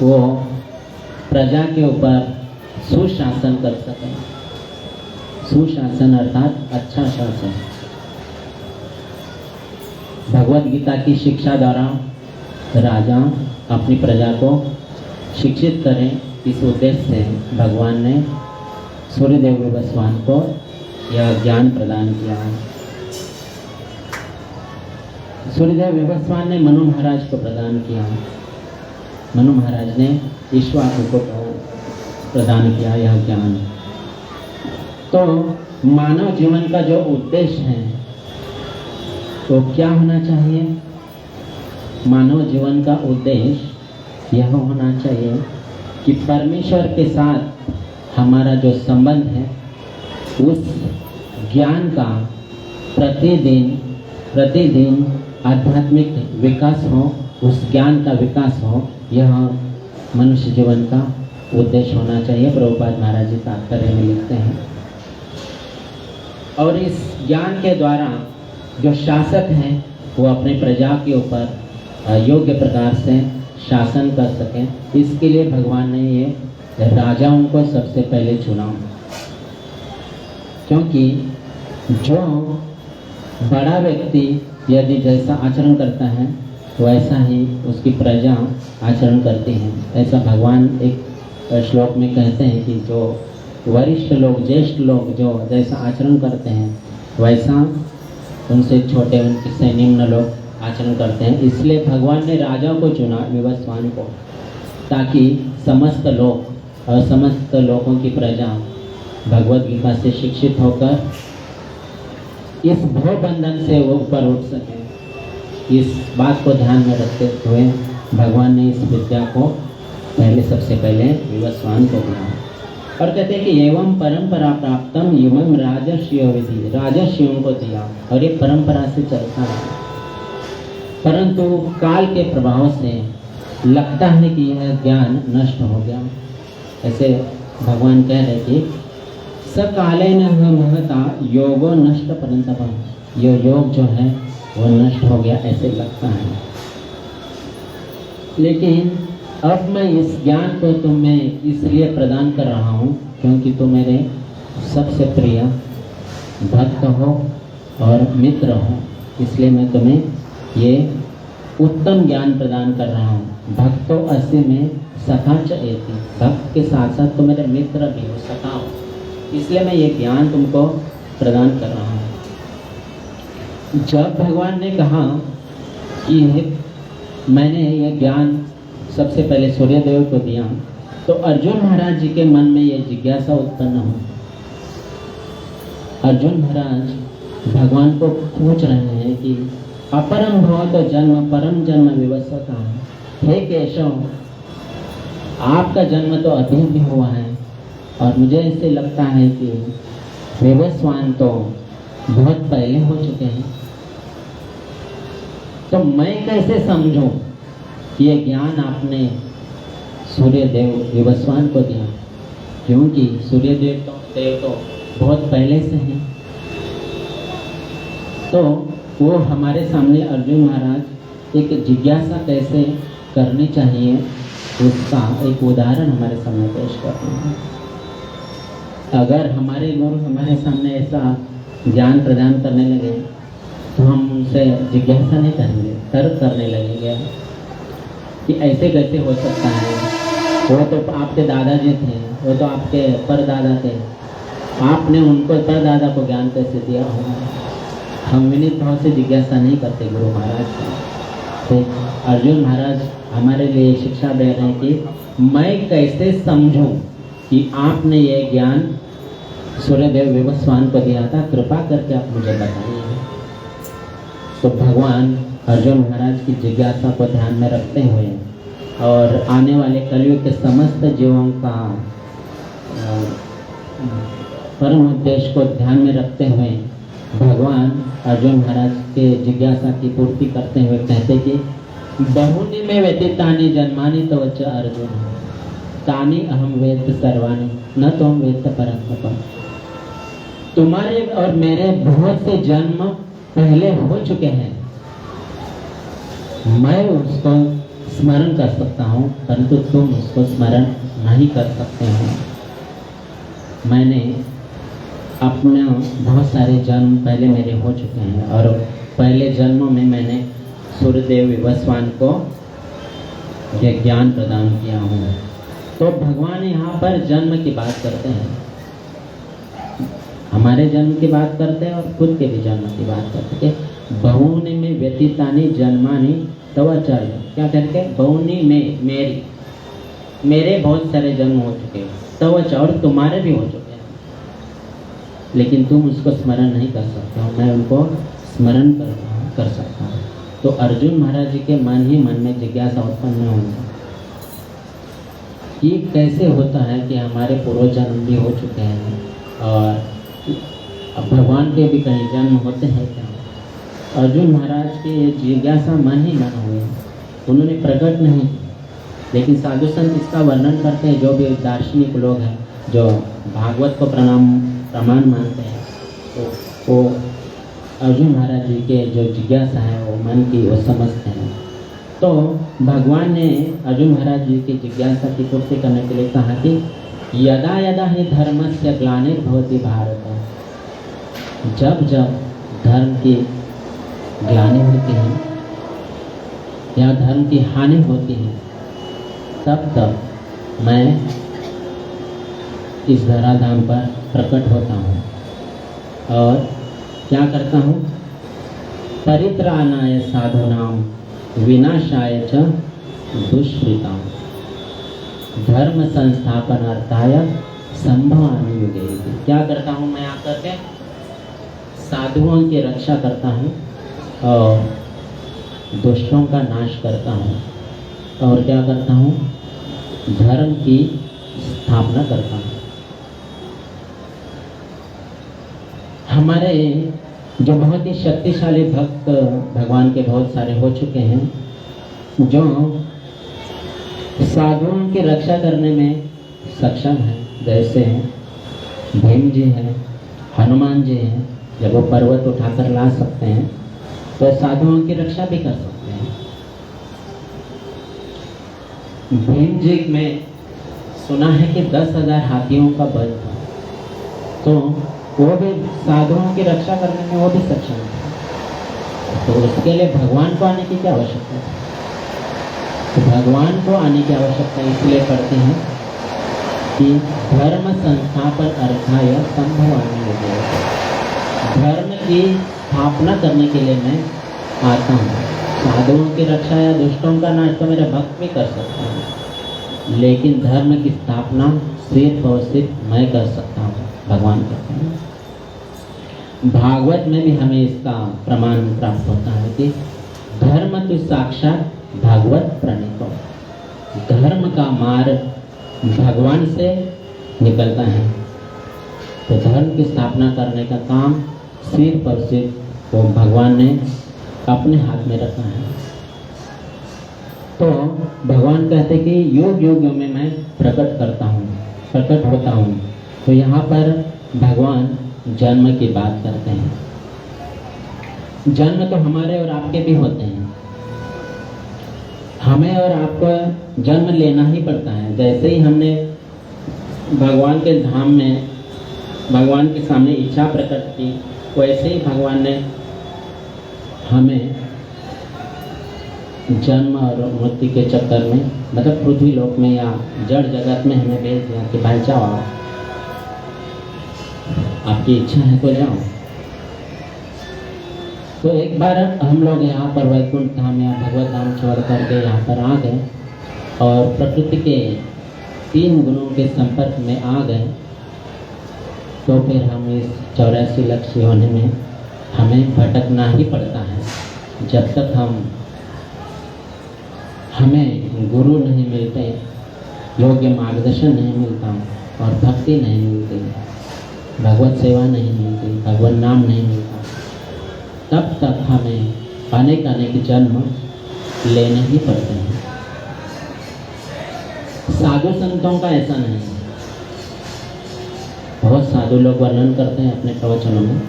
वो प्रजा के ऊपर सुशासन कर सके। सुशासन अर्थात अच्छा शासन। भगवत गीता की शिक्षा द्वारा राजा अपनी प्रजा को शिक्षित करें, इस उद्देश्य से भगवान ने सूर्यदेव विवस्वान को यह ज्ञान प्रदान किया। सूर्यदेव विवस्वान ने मनु महाराज को प्रदान किया। मनु महाराज ने ईश्वर को प्रदान किया यह ज्ञान। तो मानव जीवन का जो उद्देश्य है तो क्या होना चाहिए? मानव जीवन का उद्देश्य यह होना चाहिए कि परमेश्वर के साथ हमारा जो संबंध है उस ज्ञान का प्रतिदिन आध्यात्मिक विकास हो, उस ज्ञान का विकास हो, यह मनुष्य जीवन का उद्देश्य होना चाहिए। प्रभुपाद महाराज जी तात्पर्य में लिखते हैं। और इस ज्ञान के द्वारा जो शासक हैं वो अपने प्रजा के ऊपर योग्य प्रकार से शासन कर सकें, इसके लिए भगवान ने ये राजाओं को सबसे पहले चुना। क्योंकि जो बड़ा व्यक्ति यदि जैसा आचरण करता है वैसा ही उसकी प्रजा आचरण करती है। ऐसा भगवान एक श्लोक में कहते हैं कि जो वरिष्ठ लोग, ज्येष्ठ लोग जो जैसा आचरण करते हैं वैसा उनसे छोटे, उनसे निम्न लोग आचरण करते हैं। इसलिए भगवान ने राजा को चुना, विवस्वान को, ताकि समस्त लोग और समस्त लोगों की प्रजा भगवत गीता से शिक्षित होकर इस भव बंधन से वो ऊपर उठ सके। इस बात को ध्यान में रखते हुए भगवान ने इस विद्या को सबसे पहले विवस्वान को दिया। और कहते हैं कि एवं परंपरा प्राप्तम इमं राजर्षियों विधि, राजर्षियों को दिया और ये परंपरा से चलता है। परंतु काल के प्रभाव से लगता है कि यह ज्ञान नष्ट हो गया। ऐसे भगवान कह रहे कि सकालेन महता योगो नष्ट परंतपम, ये योग जो है वो नष्ट हो गया ऐसे लगता है। लेकिन अब मैं इस ज्ञान को तुम्हें इसलिए प्रदान कर रहा हूँ क्योंकि तुम मेरे सबसे प्रिय भक्त हो और मित्र हो, इसलिए मैं तुम्हें ये उत्तम ज्ञान प्रदान कर रहा हूँ। भक्तो अस्य में सखा च एति, भक्त के साथ साथ तुम मेरे मित्र भी हो, सखा हो, इसलिए मैं ये ज्ञान तुमको प्रदान कर रहा हूँ। जब भगवान ने कहा कि मैंने ये ज्ञान सबसे पहले सूर्यदेव को दिया, तो अर्जुन महाराज जी के मन में ये जिज्ञासा उत्पन्न हुई। अर्जुन महाराज भगवान को पूछ रहे हैं कि अपरम भव तो जन्म परम जन्म विवस्वता, हे केशव, आपका जन्म तो अभी भी हुआ है और मुझे इससे लगता है कि विवस्वान तो बहुत पहले हो चुके हैं, तो मैं कैसे समझूं ये ज्ञान आपने सूर्यदेव विवस्वान को दिया, क्योंकि सूर्यदेव तो बहुत पहले से हैं। तो वो हमारे सामने अर्जुन महाराज एक जिज्ञासा कैसे करनी चाहिए उसका एक उदाहरण हमारे सामने पेश करते हैं। अगर हमारे गुरु हमारे सामने ऐसा ज्ञान प्रदान करने लगे तो हम उनसे जिज्ञासा नहीं करेंगे, तर्क करने लगेंगे कि ऐसे कैसे हो सकता है, वो तो आपके दादाजी थे, वो तो आपके परदादा थे, आपने उनको परदादा को ज्ञान कैसे दिया होगा? हम विनीत भाव से जिज्ञासा नहीं करते गुरु महाराज का। तो अर्जुन महाराज हमारे लिए शिक्षा दे रहे हैं कि मैं कैसे समझूं कि आपने ये ज्ञान सूर्यदेव विवस्वान को दिया था, कृपा करके आप मुझे बताइए। तो भगवान अर्जुन महाराज की जिज्ञासा को ध्यान में रखते हुए और आने वाले कलयुग के समस्त जीवों का परम उद्देश्य को ध्यान में रखते हुए भगवान अर्जुन महाराज के जिज्ञासा की पूर्ति करते हुए कहते कि बहुनि में व्यतीतानि जन्मानि तव च अर्जुन तानि अहम वेद सर्वाणि न त्वं वेत्त परम। तुम्हारे और मेरे बहुत से जन्म पहले हो चुके हैं, मैं उसको स्मरण कर सकता हूँ परंतु तुम उसको स्मरण नहीं कर सकते हो। मैंने अपने बहुत सारे जन्म पहले मेरे हो चुके हैं और पहले जन्मों में मैंने सूर्यदेव विवस्वान को यह ज्ञान प्रदान किया हूँ। तो भगवान यहाँ पर जन्म की बात करते हैं, हमारे जन्म की बात करते हैं और खुद के भी जन्म की बात करते हैं। बहुनि में व्यतीतानि जन्मानि तव च अर्जुन, क्या करके बहुनि में मेरे बहुत सारे जन्म हो चुके हैं, तव च और तुम्हारे भी हो चुके हैं, लेकिन तुम उसको स्मरण नहीं कर सकते हो, मैं उनको स्मरण कर सकता हूँ। तो अर्जुन महाराज जी के मन ही मन में जिज्ञासा उत्पन्न होगी कि कैसे होता है कि हमारे पूर्व जन्म भी हो चुके हैं और अब भगवान के भी कहीं जन्म होते हैं क्या? अर्जुन महाराज की ये जिज्ञासा मन ही मन हुई, उन्होंने प्रकट नहीं की, लेकिन साधु संत इसका वर्णन करते हैं। जो भी दार्शनिक लोग हैं जो भागवत को प्रमाण मानते हैं, तो वो अर्जुन महाराज जी के जो जिज्ञासा है वो मन की वो समझते हैं। तो भगवान ने अर्जुन महाराज जी की जिज्ञासा की पूर्ति करने के लिए कहा कि यदा यदा ही धर्मस्य ग्लानिर्भवति भारत, जब जब धर्म की ग्लानि होती है या धर्म की हानि होती है, तब तब मैं इस धराधाम पर प्रकट होता हूँ और क्या करता हूँ? परित्राणाय साधूनां विनाशाय च दुष्कृतां धर्म संस्थापनार्थाय संभवामि युगे। क्या करता हूँ मैं? आकर के साधुओं की रक्षा करता हूँ और दुष्टों का नाश करता हूँ और क्या करता हूँ? धर्म की स्थापना करता हूँ। हमारे जो बहुत ही शक्तिशाली भक्त भगवान के बहुत सारे हो चुके हैं, जो साधुओं की रक्षा करने में सक्षम हैं, जैसे भीम जी हैं, हनुमान जी हैं, जब वो पर्वत उठाकर ला सकते हैं तो साधुओं की रक्षा भी कर सकते हैं। भीम जी में सुना है कि 10,000 हाथियों का बल था, तो वो भी साधुओं की रक्षा करने में वो भी सक्षम है। तो उसके लिए भगवान को आने की क्या आवश्यकता है? तो भगवान को आने की आवश्यकता इसलिए पड़ती है कि धर्म संस्थापन अर्थाय संभवामि युगे, धर्म की स्थापना करने के लिए मैं आता हूँ। साधुओं की रक्षा या दुष्टों का नाश तो मेरा भक्त भी कर सकता है, लेकिन धर्म की स्थापना सिर्फ और सिर्फ मैं कर सकता हूँ, भगवान करते हैं। भागवत में भी हमें इसका प्रमाण प्राप्त होता है कि धर्म तो साक्षात भागवत प्रणीतो, धर्म का मार्ग भगवान से निकलता है। तो धर्म की स्थापना करने का काम सिर्फ और सिर्फ वो भगवान ने अपने हाथ में रखा है। तो भगवान कहते कि युग युग में मैं प्रकट करता हूँ, प्रकट होता हूँ। तो यहाँ पर भगवान जन्म की बात करते हैं। जन्म तो हमारे और आपके भी होते हैं, हमें और आपको जन्म लेना ही पड़ता है। जैसे ही हमने भगवान के धाम में भगवान के सामने इच्छा प्रकट की, वैसे ही भगवान ने हमें जन्म और मृत्यु के चक्कर में, मतलब पृथ्वी लोक में या जड़ जगत में हमें भेज दिया कि भाई जाओ, आपकी इच्छा है तो जाओ। तो एक बार हम लोग यहाँ पर वैकुंठ धाम या भगवत धाम छोड़ करके यहाँ पर आ गए और प्रकृति के 3 गुणों के संपर्क में आ गए, तो फिर हम इस 84 लक्ष्य होने में हमें भटकना ही पड़ता है। जब तक हमें गुरु नहीं मिलते, योग्य मार्गदर्शन नहीं मिलता और भक्ति नहीं मिलती, भगवत सेवा नहीं मिलती, भगवत नाम नहीं मिलता, तब तक हमें अनेक जन्म लेने ही पड़ते हैं। साधु संतों का ऐसा नहीं है। बहुत साधु लोग वर्णन करते हैं अपने प्रवचनों में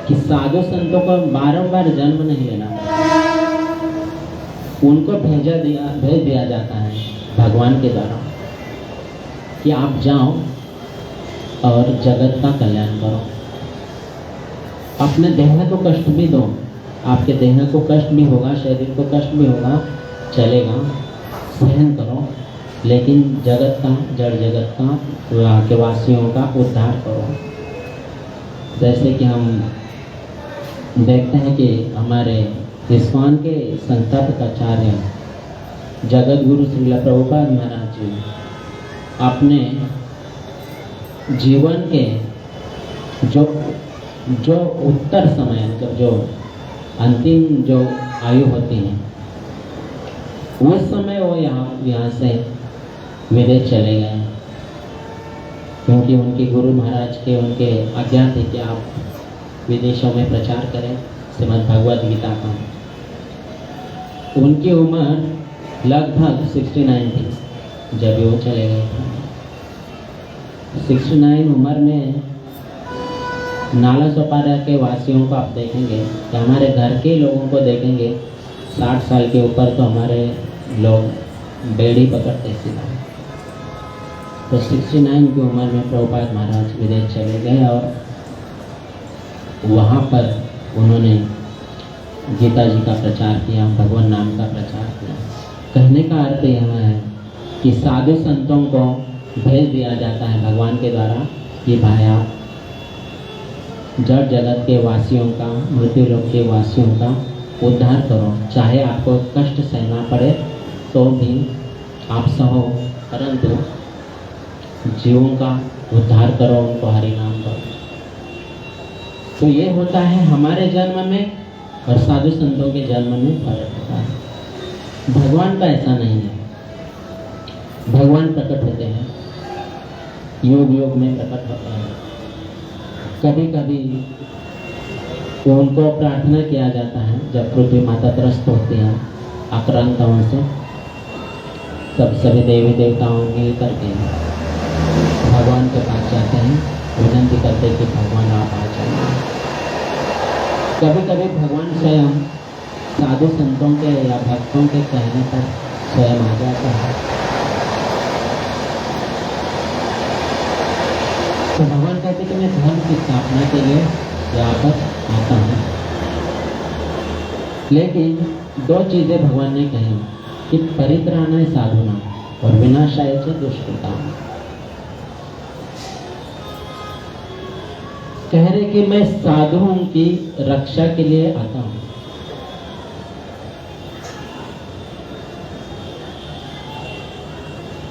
कि साधु संतों को बारंबार जन्म नहीं लेना पड़ता, उनको भेज दिया जाता है भगवान के द्वारा कि आप जाओ और जगत का कल्याण करो। अपने देह को कष्ट भी दो, आपके देह को कष्ट भी होगा, शरीर को कष्ट भी होगा, चलेगा, सहन करो, लेकिन जगत का, जड़ जगत का, वहाँ के वासियों का उद्धार करो। जैसे कि हम देखते हैं कि हमारे इस्कॉन के संस्थापक आचार्य जगत गुरु श्रील प्रभुपाद महाराज जी अपने जीवन के जो उत्तर समय, मतलब जो अंतिम जो आयु होती है, उस समय वो यहाँ से विदेश चले गए, क्योंकि उनके गुरु महाराज के उनके आज्ञा थी कि आप विदेशों में प्रचार करें श्रीमद् भगवद गीता का। उनकी उम्र लगभग 69 थी जब वो चले गए थे। 69 उम्र में नाला सोपारा के वासियों को आप देखेंगे कि हमारे घर के लोगों को देखेंगे 60 साल के ऊपर तो हमारे लोग बेड़ी पकड़ते सीधा। तो 69 की उम्र में प्रभुपाद महाराज विदेश चले गए और वहाँ पर उन्होंने गीता जी का प्रचार किया, भगवान नाम का प्रचार किया। कहने का अर्थ यह है कि साधु संतों को भेज दिया जाता है भगवान के द्वारा कि भाई आप जड़ जगत के वासियों का, मृत्यु लोक के वासियों का उद्धार करो, चाहे आपको कष्ट सहना पड़े तो भी आप सहो, परंतु जीवों का उद्धार करो, उनको हरि नाम करो। तो ये होता है हमारे जन्म में और साधु संतों के जन्म में फर्क होता है। भगवान का ऐसा नहीं है। भगवान प्रकट होते हैं, योग योग में प्रकट होते हैं। कभी कभी उनको प्रार्थना किया जाता है जब पृथ्वी माता त्रस्त होती है आक्रांताओं से, तब सभी देवी देवताओं मिल करके भगवान के पास जाते हैं, विनती करते हैं कि भगवान आप आ जाइए। कभी कभी भगवान स्वयं साधु संतों के या भक्तों के कहने पर स्वयं आ जाता है। तो भगवान कहते कि मैं धर्म की स्थापना के लिए यहाँ पर आता हूँ। लेकिन 2 चीज़ें भगवान ने कही कि परित्राणाय साधुनां और विनाशाय च दुष्कृतां। कह रहे कि मैं साधुओं की रक्षा के लिए आता हूँ।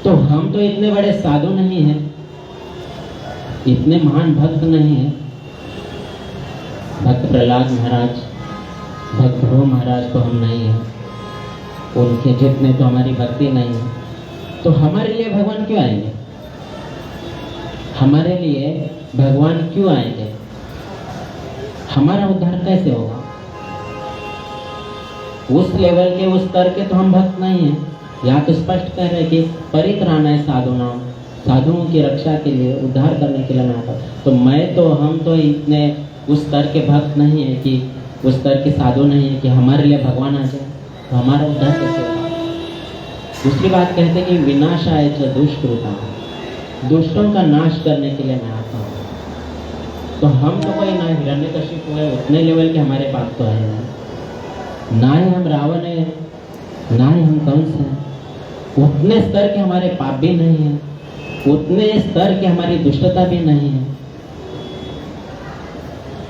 तो हम तो इतने बड़े साधु नहीं हैं, इतने महान भक्त नहीं हैं। भक्त प्रहलाद महाराज, भक्त ध्रुव महाराज तो हम नहीं हैं, उनके जितने तो हमारी भक्ति नहीं है। तो हमारे लिए भगवान क्यों आएंगे? हमारे लिए भगवान क्यों आएंगे? हमारा उद्धार कैसे होगा? उस लेवल के, उस स्तर के तो हम भक्त नहीं हैं। यहाँ तो स्पष्ट कह रहे कि परित्राणाय साधुनां, साधुओं की रक्षा के लिए, उद्धार करने के लिए मैं आता हूँ। तो हम तो इतने उस स्तर के भक्त नहीं है कि उस स्तर के साधु नहीं है कि हमारे लिए भगवान आ जाए, तो हमारा उद्धार कैसे होगा? दूसरी बात कहते कि विनाशाय च दुष्कृतां, दुष्टों का नाश करने के लिए मैं आता हूँ। तो हम तो कोई ना हिरण्यकशिपु है, उतने लेवल के हमारे पास तो है ना ही हम रावण है ना ही हम कंस हैं, उतने स्तर के हमारे पाप भी नहीं है, उतने स्तर की हमारी दुष्टता भी नहीं है,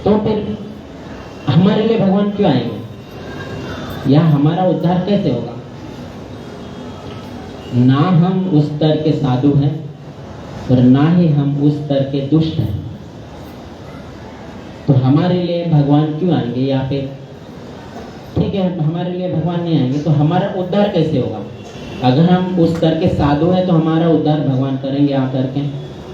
तो फिर हमारे लिए भगवान क्यों आएंगे? या हमारा उद्धार कैसे होगा? ना हम उस स्तर के साधु हैं और ना ही हम उस स्तर के दुष्ट हैं, तो हमारे लिए भगवान क्यों आएंगे? या फिर ठीक है, हमारे लिए भगवान नहीं आएंगे तो हमारा उद्धार कैसे होगा? अगर हम उस स्तर के साधु हैं तो हमारा उद्धार भगवान करेंगे आकर के,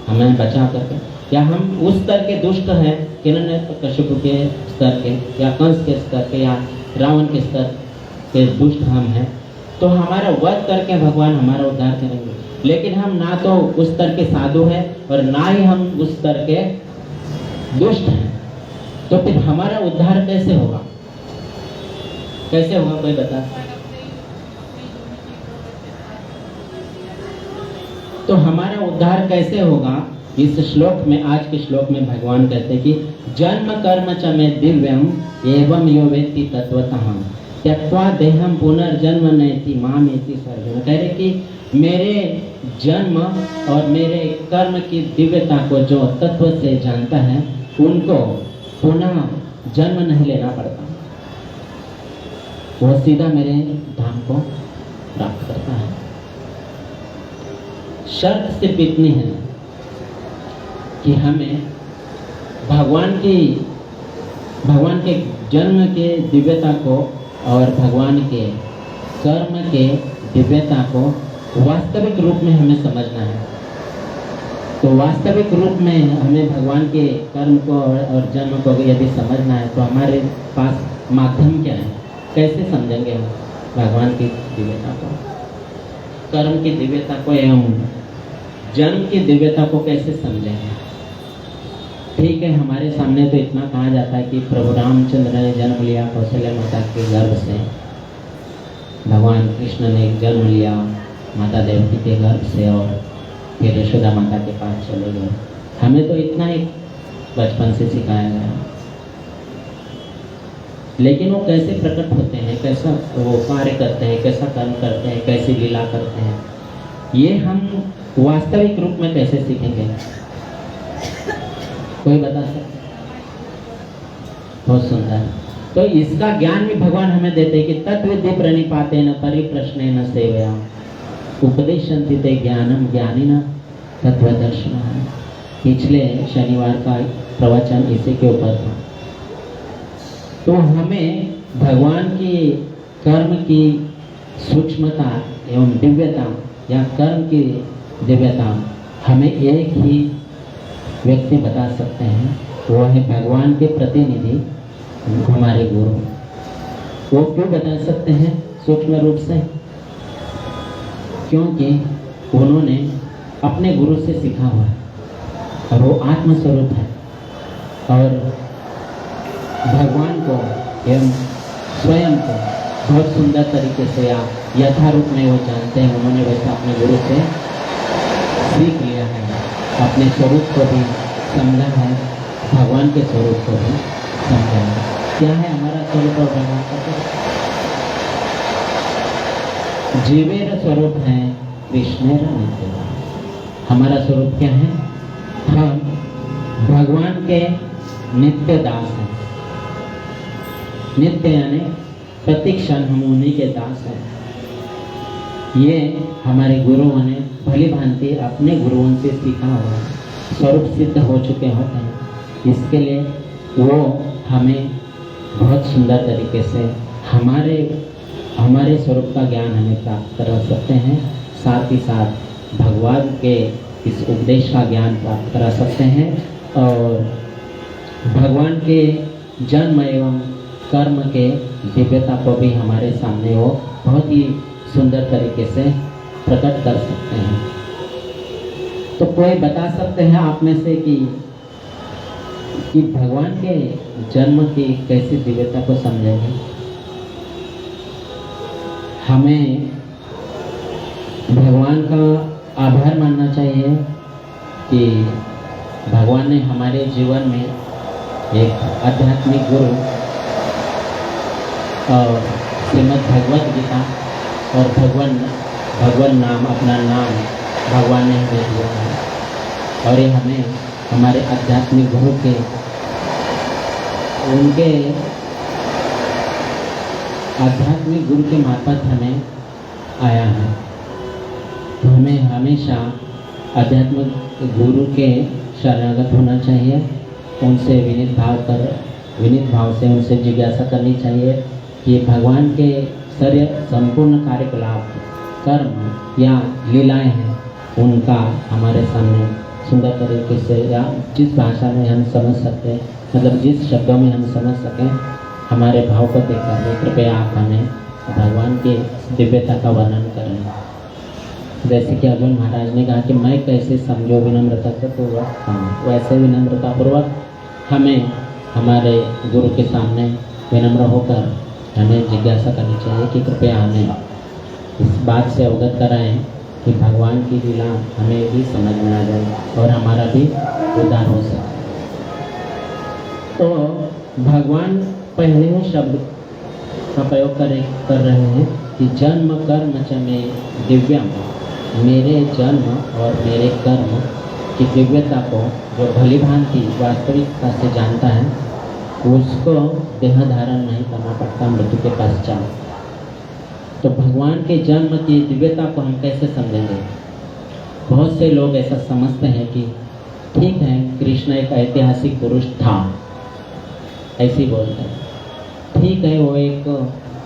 हमें बचा करके। या हम उस स्तर के दुष्ट हैं, हिरण्यकशिपु के स्तर के, या कंस के स्तर के, या रावण के स्तर के दुष्ट हम हैं, तो हमारा वध करके भगवान हमारा उद्धार करेंगे। लेकिन हम ना तो उस स्तर के साधु हैं और ना ही हम उस स्तर के दुष्ट हैं, तो फिर हमारा उद्धार कैसे होगा? कैसे होगा, कोई बता? तो हमारा उद्धार कैसे होगा? इस श्लोक में, आज के श्लोक में भगवान कहते हैं कि जन्म कर्म च मे दिव्यम एवं यो वेत्ति तत्वतः त्यक्त्वा देहम पुनर्जन्म नयति मामेति सर्वजन। कह रहे कि मेरे जन्म और मेरे कर्म की दिव्यता को जो तत्व से जानता है, उनको पुनः जन्म नहीं लेना पड़ता, वो सीधा मेरे धाम को प्राप्त करता है। शर्त सिर्फ इतनी है कि हमें भगवान के जन्म के दिव्यता को और भगवान के कर्म के दिव्यता को वास्तविक रूप में हमें समझना है। तो वास्तविक रूप में हमें भगवान के कर्म को और जन्म को यदि समझना है तो हमारे पास माध्यम क्या है? कैसे समझेंगे हम भगवान की दिव्यता को, कर्म की दिव्यता को एवं जन्म की दिव्यता को कैसे समझेंगे? ठीक है, हमारे सामने तो इतना कहा जाता है कि प्रभु रामचंद्र ने जन्म लिया कौशल्या माता के गर्भ से, भगवान कृष्ण ने जन्म लिया माता देवकी के गर्भ से और फिर यशोदा माता के पास चले गए। हमें तो इतना ही बचपन से सिखाया गया। लेकिन वो कैसे प्रकट होते हैं, कैसा वो कार्य करते हैं, कैसा कर्म करते हैं, कैसी लीला करते हैं, ये हम वास्तविक रूप में कैसे सीखेंगे? कोई बता सकता? बहुत सुंदर। तो इसका ज्ञान भी भगवान हमें देते हैं कि तत्विद्य प्रणिपातेन परिप्रश्नेन सेवया उपदेशन्ति ते ज्ञानम ज्ञानिनः तत्वदर्शिनः। पिछले शनिवार का प्रवचन इसी के ऊपर था। तो हमें भगवान की कर्म की सूक्ष्मता एवं दिव्यता या कर्म की दिव्यता हमें एक ही व्यक्ति बता सकते हैं, वो है भगवान के प्रतिनिधि हमारे गुरु। वो क्यों बता सकते हैं सूक्ष्म रूप से? क्योंकि उन्होंने अपने गुरु से सीखा हुआ है और वो आत्मस्वरूप है और भगवान को एवं स्वयं को बहुत सुंदर तरीके से या यथारूप में वो जानते हैं। उन्होंने वैसा अपने गुरु से सीख लिया है, अपने स्वरूप को भी समझा है, भगवान के स्वरूप को भी समझा है। क्या है हमारा स्वरूप और भगवान का स्वरूप? जीवेर स्वरूप है कृष्णेर नित्य। हमारा स्वरूप क्या है? हम भगवान के नित्य दास हैं। नित्य यानी प्रतिक्षण हम उन्हीं के दास हैं। ये हमारे गुरुओं ने भली भांति अपने गुरुओं से सीखा हुआ है, स्वरूप सिद्ध हो चुके होते हैं। इसके लिए वो हमें बहुत सुंदर तरीके से हमारे स्वरूप का ज्ञान हमें प्राप्त करा सकते हैं। साथ ही साथ भगवान के इस उपदेश का ज्ञान प्राप्त करा सकते हैं और भगवान के जन्म एवं कर्म के दिव्यता को भी हमारे सामने वो बहुत ही सुंदर तरीके से प्रकट कर सकते हैं। तो कोई बता सकते हैं आप में से कि भगवान के जन्म की कैसी दिव्यता को समझेंगे? हमें भगवान का आभार मानना चाहिए कि भगवान ने हमारे जीवन में एक आध्यात्मिक गुरु और श्रीमद् भगवत गीता और भगवान नाम, अपना नाम भगवान ने हमें दिया है। और ये हमें हमारे आध्यात्मिक गुरु के उनके आध्यात्मिक गुरु के मार्फत हमें आया है। तो हमें हमेशा आध्यात्मिक गुरु के शरणागत होना चाहिए, उनसे विनीत भाव से उनसे जिज्ञासा करनी चाहिए कि भगवान के सारे संपूर्ण कार्यकलाप, कर्म या लीलाएं हैं, उनका हमारे सामने सुंदर तरीके से या जिस भाषा में हम समझ सकते हैं, मतलब जिस शब्दों में हम समझ सकें, हमारे भाव को देखकर कृपया आप हमें भगवान की दिव्यता का वर्णन करें। जैसे कि अर्जुन महाराज ने कहा कि मैं कैसे समझो विनम्रता पूर्वक, हाँ वैसे विनम्रतापूर्वक हमें हमारे गुरु के सामने विनम्र होकर हमें जिज्ञासा करनी चाहिए कि कृपया हमें इस बात से अवगत कराएं कि भगवान की लीला हमें भी समझ में आ जाए और हमारा भी उद्धार हो सके। तो भगवान पहले ही शब्द का प्रयोग कर रहे हैं कि जन्म कर्म च में दिव्यम, मेरे जन्म और मेरे कर्म की दिव्यता को जो भली भांति वास्तविकता से जानता है, उसको देह धारण नहीं करना पड़ता मृत्यु के पश्चात। तो भगवान के जन्म की दिव्यता को हम कैसे समझेंगे? बहुत से लोग ऐसा समझते हैं कि ठीक है, कृष्ण एक ऐतिहासिक पुरुष था, ऐसे बोलते हैं। ठीक है, वो एक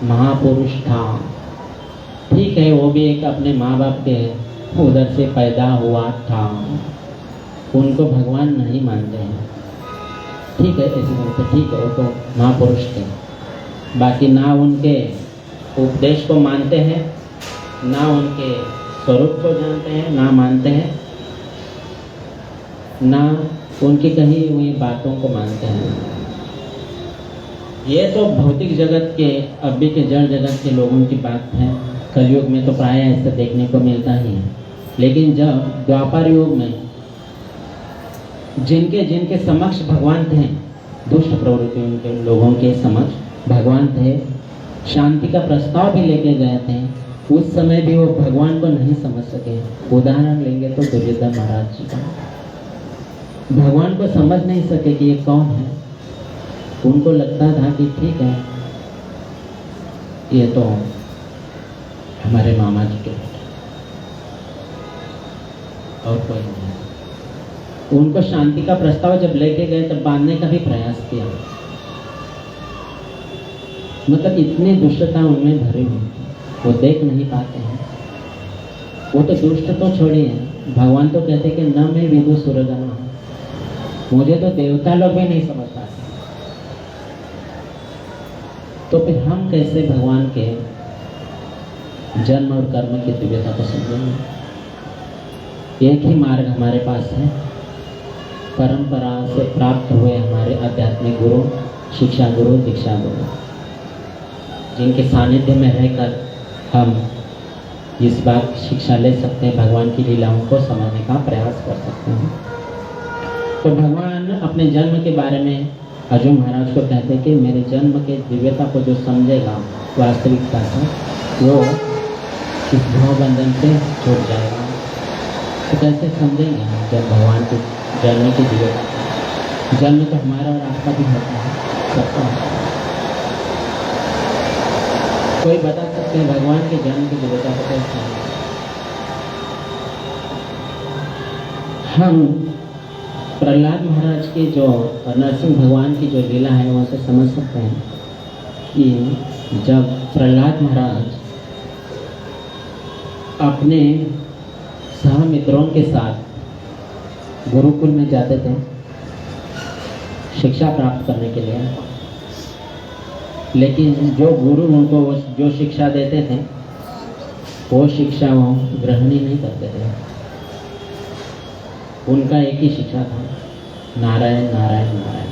महापुरुष था, ठीक है, वो भी एक अपने माँ बाप के उधर से पैदा हुआ था, उनको भगवान नहीं मानते हैं। ठीक है, ऐसे बोलते, ठीक है, वो तो महापुरुष थे, बाकी ना उनके उपदेश को मानते हैं, ना उनके स्वरूप को जानते हैं, ना मानते हैं, ना उनकी कही हुई बातों को मानते हैं। ये तो भौतिक जगत के, अभी के जड़ जगत के लोगों की बात है। कलयुग में तो प्राय ऐसा देखने को मिलता ही है। लेकिन जब द्वापर युग में जिनके समक्ष भगवान थे, दुष्ट प्रवृत्तियों के लोगों के समक्ष भगवान थे, शांति का प्रस्ताव भी लेके गए थे, उस समय भी वो भगवान को नहीं समझ सके। उदाहरण लेंगे तो दुर्योधन महाराज जी का, भगवान को समझ नहीं सके कि ये कौन है। उनको लगता था कि ठीक है, ये तो हमारे मामा जी के बेटे और कोई नहीं। उनको शांति का प्रस्ताव जब लेके गए तब बांधने का भी प्रयास किया, मतलब इतनी दुष्टता उनमें भरी हुई, वो देख नहीं पाते हैं। वो तो दुष्ट तो छोड़िए, भगवान तो कहते कि न मैं विदु सुरगना, मुझे तो देवता लोग भी नहीं समझ पाते। तो फिर हम कैसे भगवान के जन्म और कर्म की दिव्यता को समझेंगे? एक ही मार्ग हमारे पास है, परंपरा से प्राप्त हुए हमारे आध्यात्मिक गुरु, शिक्षा गुरु, दीक्षा गुरु, जिनके सानिध्य में रहकर हम इस बात शिक्षा ले सकते हैं, भगवान की लीलाओं को समझने का प्रयास कर सकते हैं। तो भगवान अपने जन्म के बारे में अर्जुन महाराज को कहते हैं कि मेरे जन्म के दिव्यता को जो समझेगा वास्तविकता से, वो इस भाव बंधन से छूट जाएगा। तो कैसे समझेंगे हम जब भगवान के जन्म की दिव्यता? जन्म तो हमारा और आपका भी होता है, सबका। कोई बता सकते हैं भगवान के जन्म की दिव्यता को कैसे? हम प्रहलाद महाराज की जो नरसिंह भगवान की जो लीला है वहाँ से समझ सकते हैं कि जब प्रहलाद महाराज अपने सहमित्रों के साथ गुरुकुल में जाते थे शिक्षा प्राप्त करने के लिए, लेकिन जो गुरु उनको जो शिक्षा देते थे वो शिक्षा वो ग्रहण ही नहीं करते थे। उनका एक ही शिक्षा था, नारायण नारायण नारायण।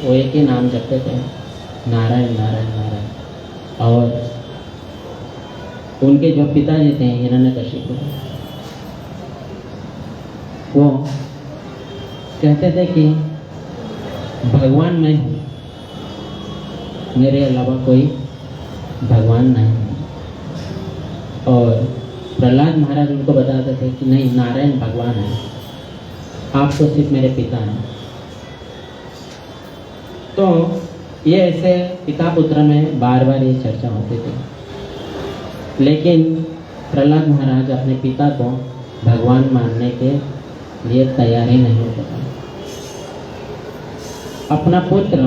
वो एक ही नाम जपते थे, नारायण नारायण नारायण। और उनके जो पिताजी थे हिरण्यकशिपु, वो कहते थे कि भगवान मैं हूँ, मेरे अलावा कोई भगवान नहीं है। और प्रहलाद महाराज उनको बताते थे कि नहीं, नारायण भगवान है, आप तो सिर्फ मेरे पिता हैं। तो ये ऐसे पिता पुत्र में बार बार ये चर्चा होती थी, लेकिन प्रहलाद महाराज अपने पिता को भगवान मानने के लिए तैयार ही नहीं होते थे। अपना पुत्र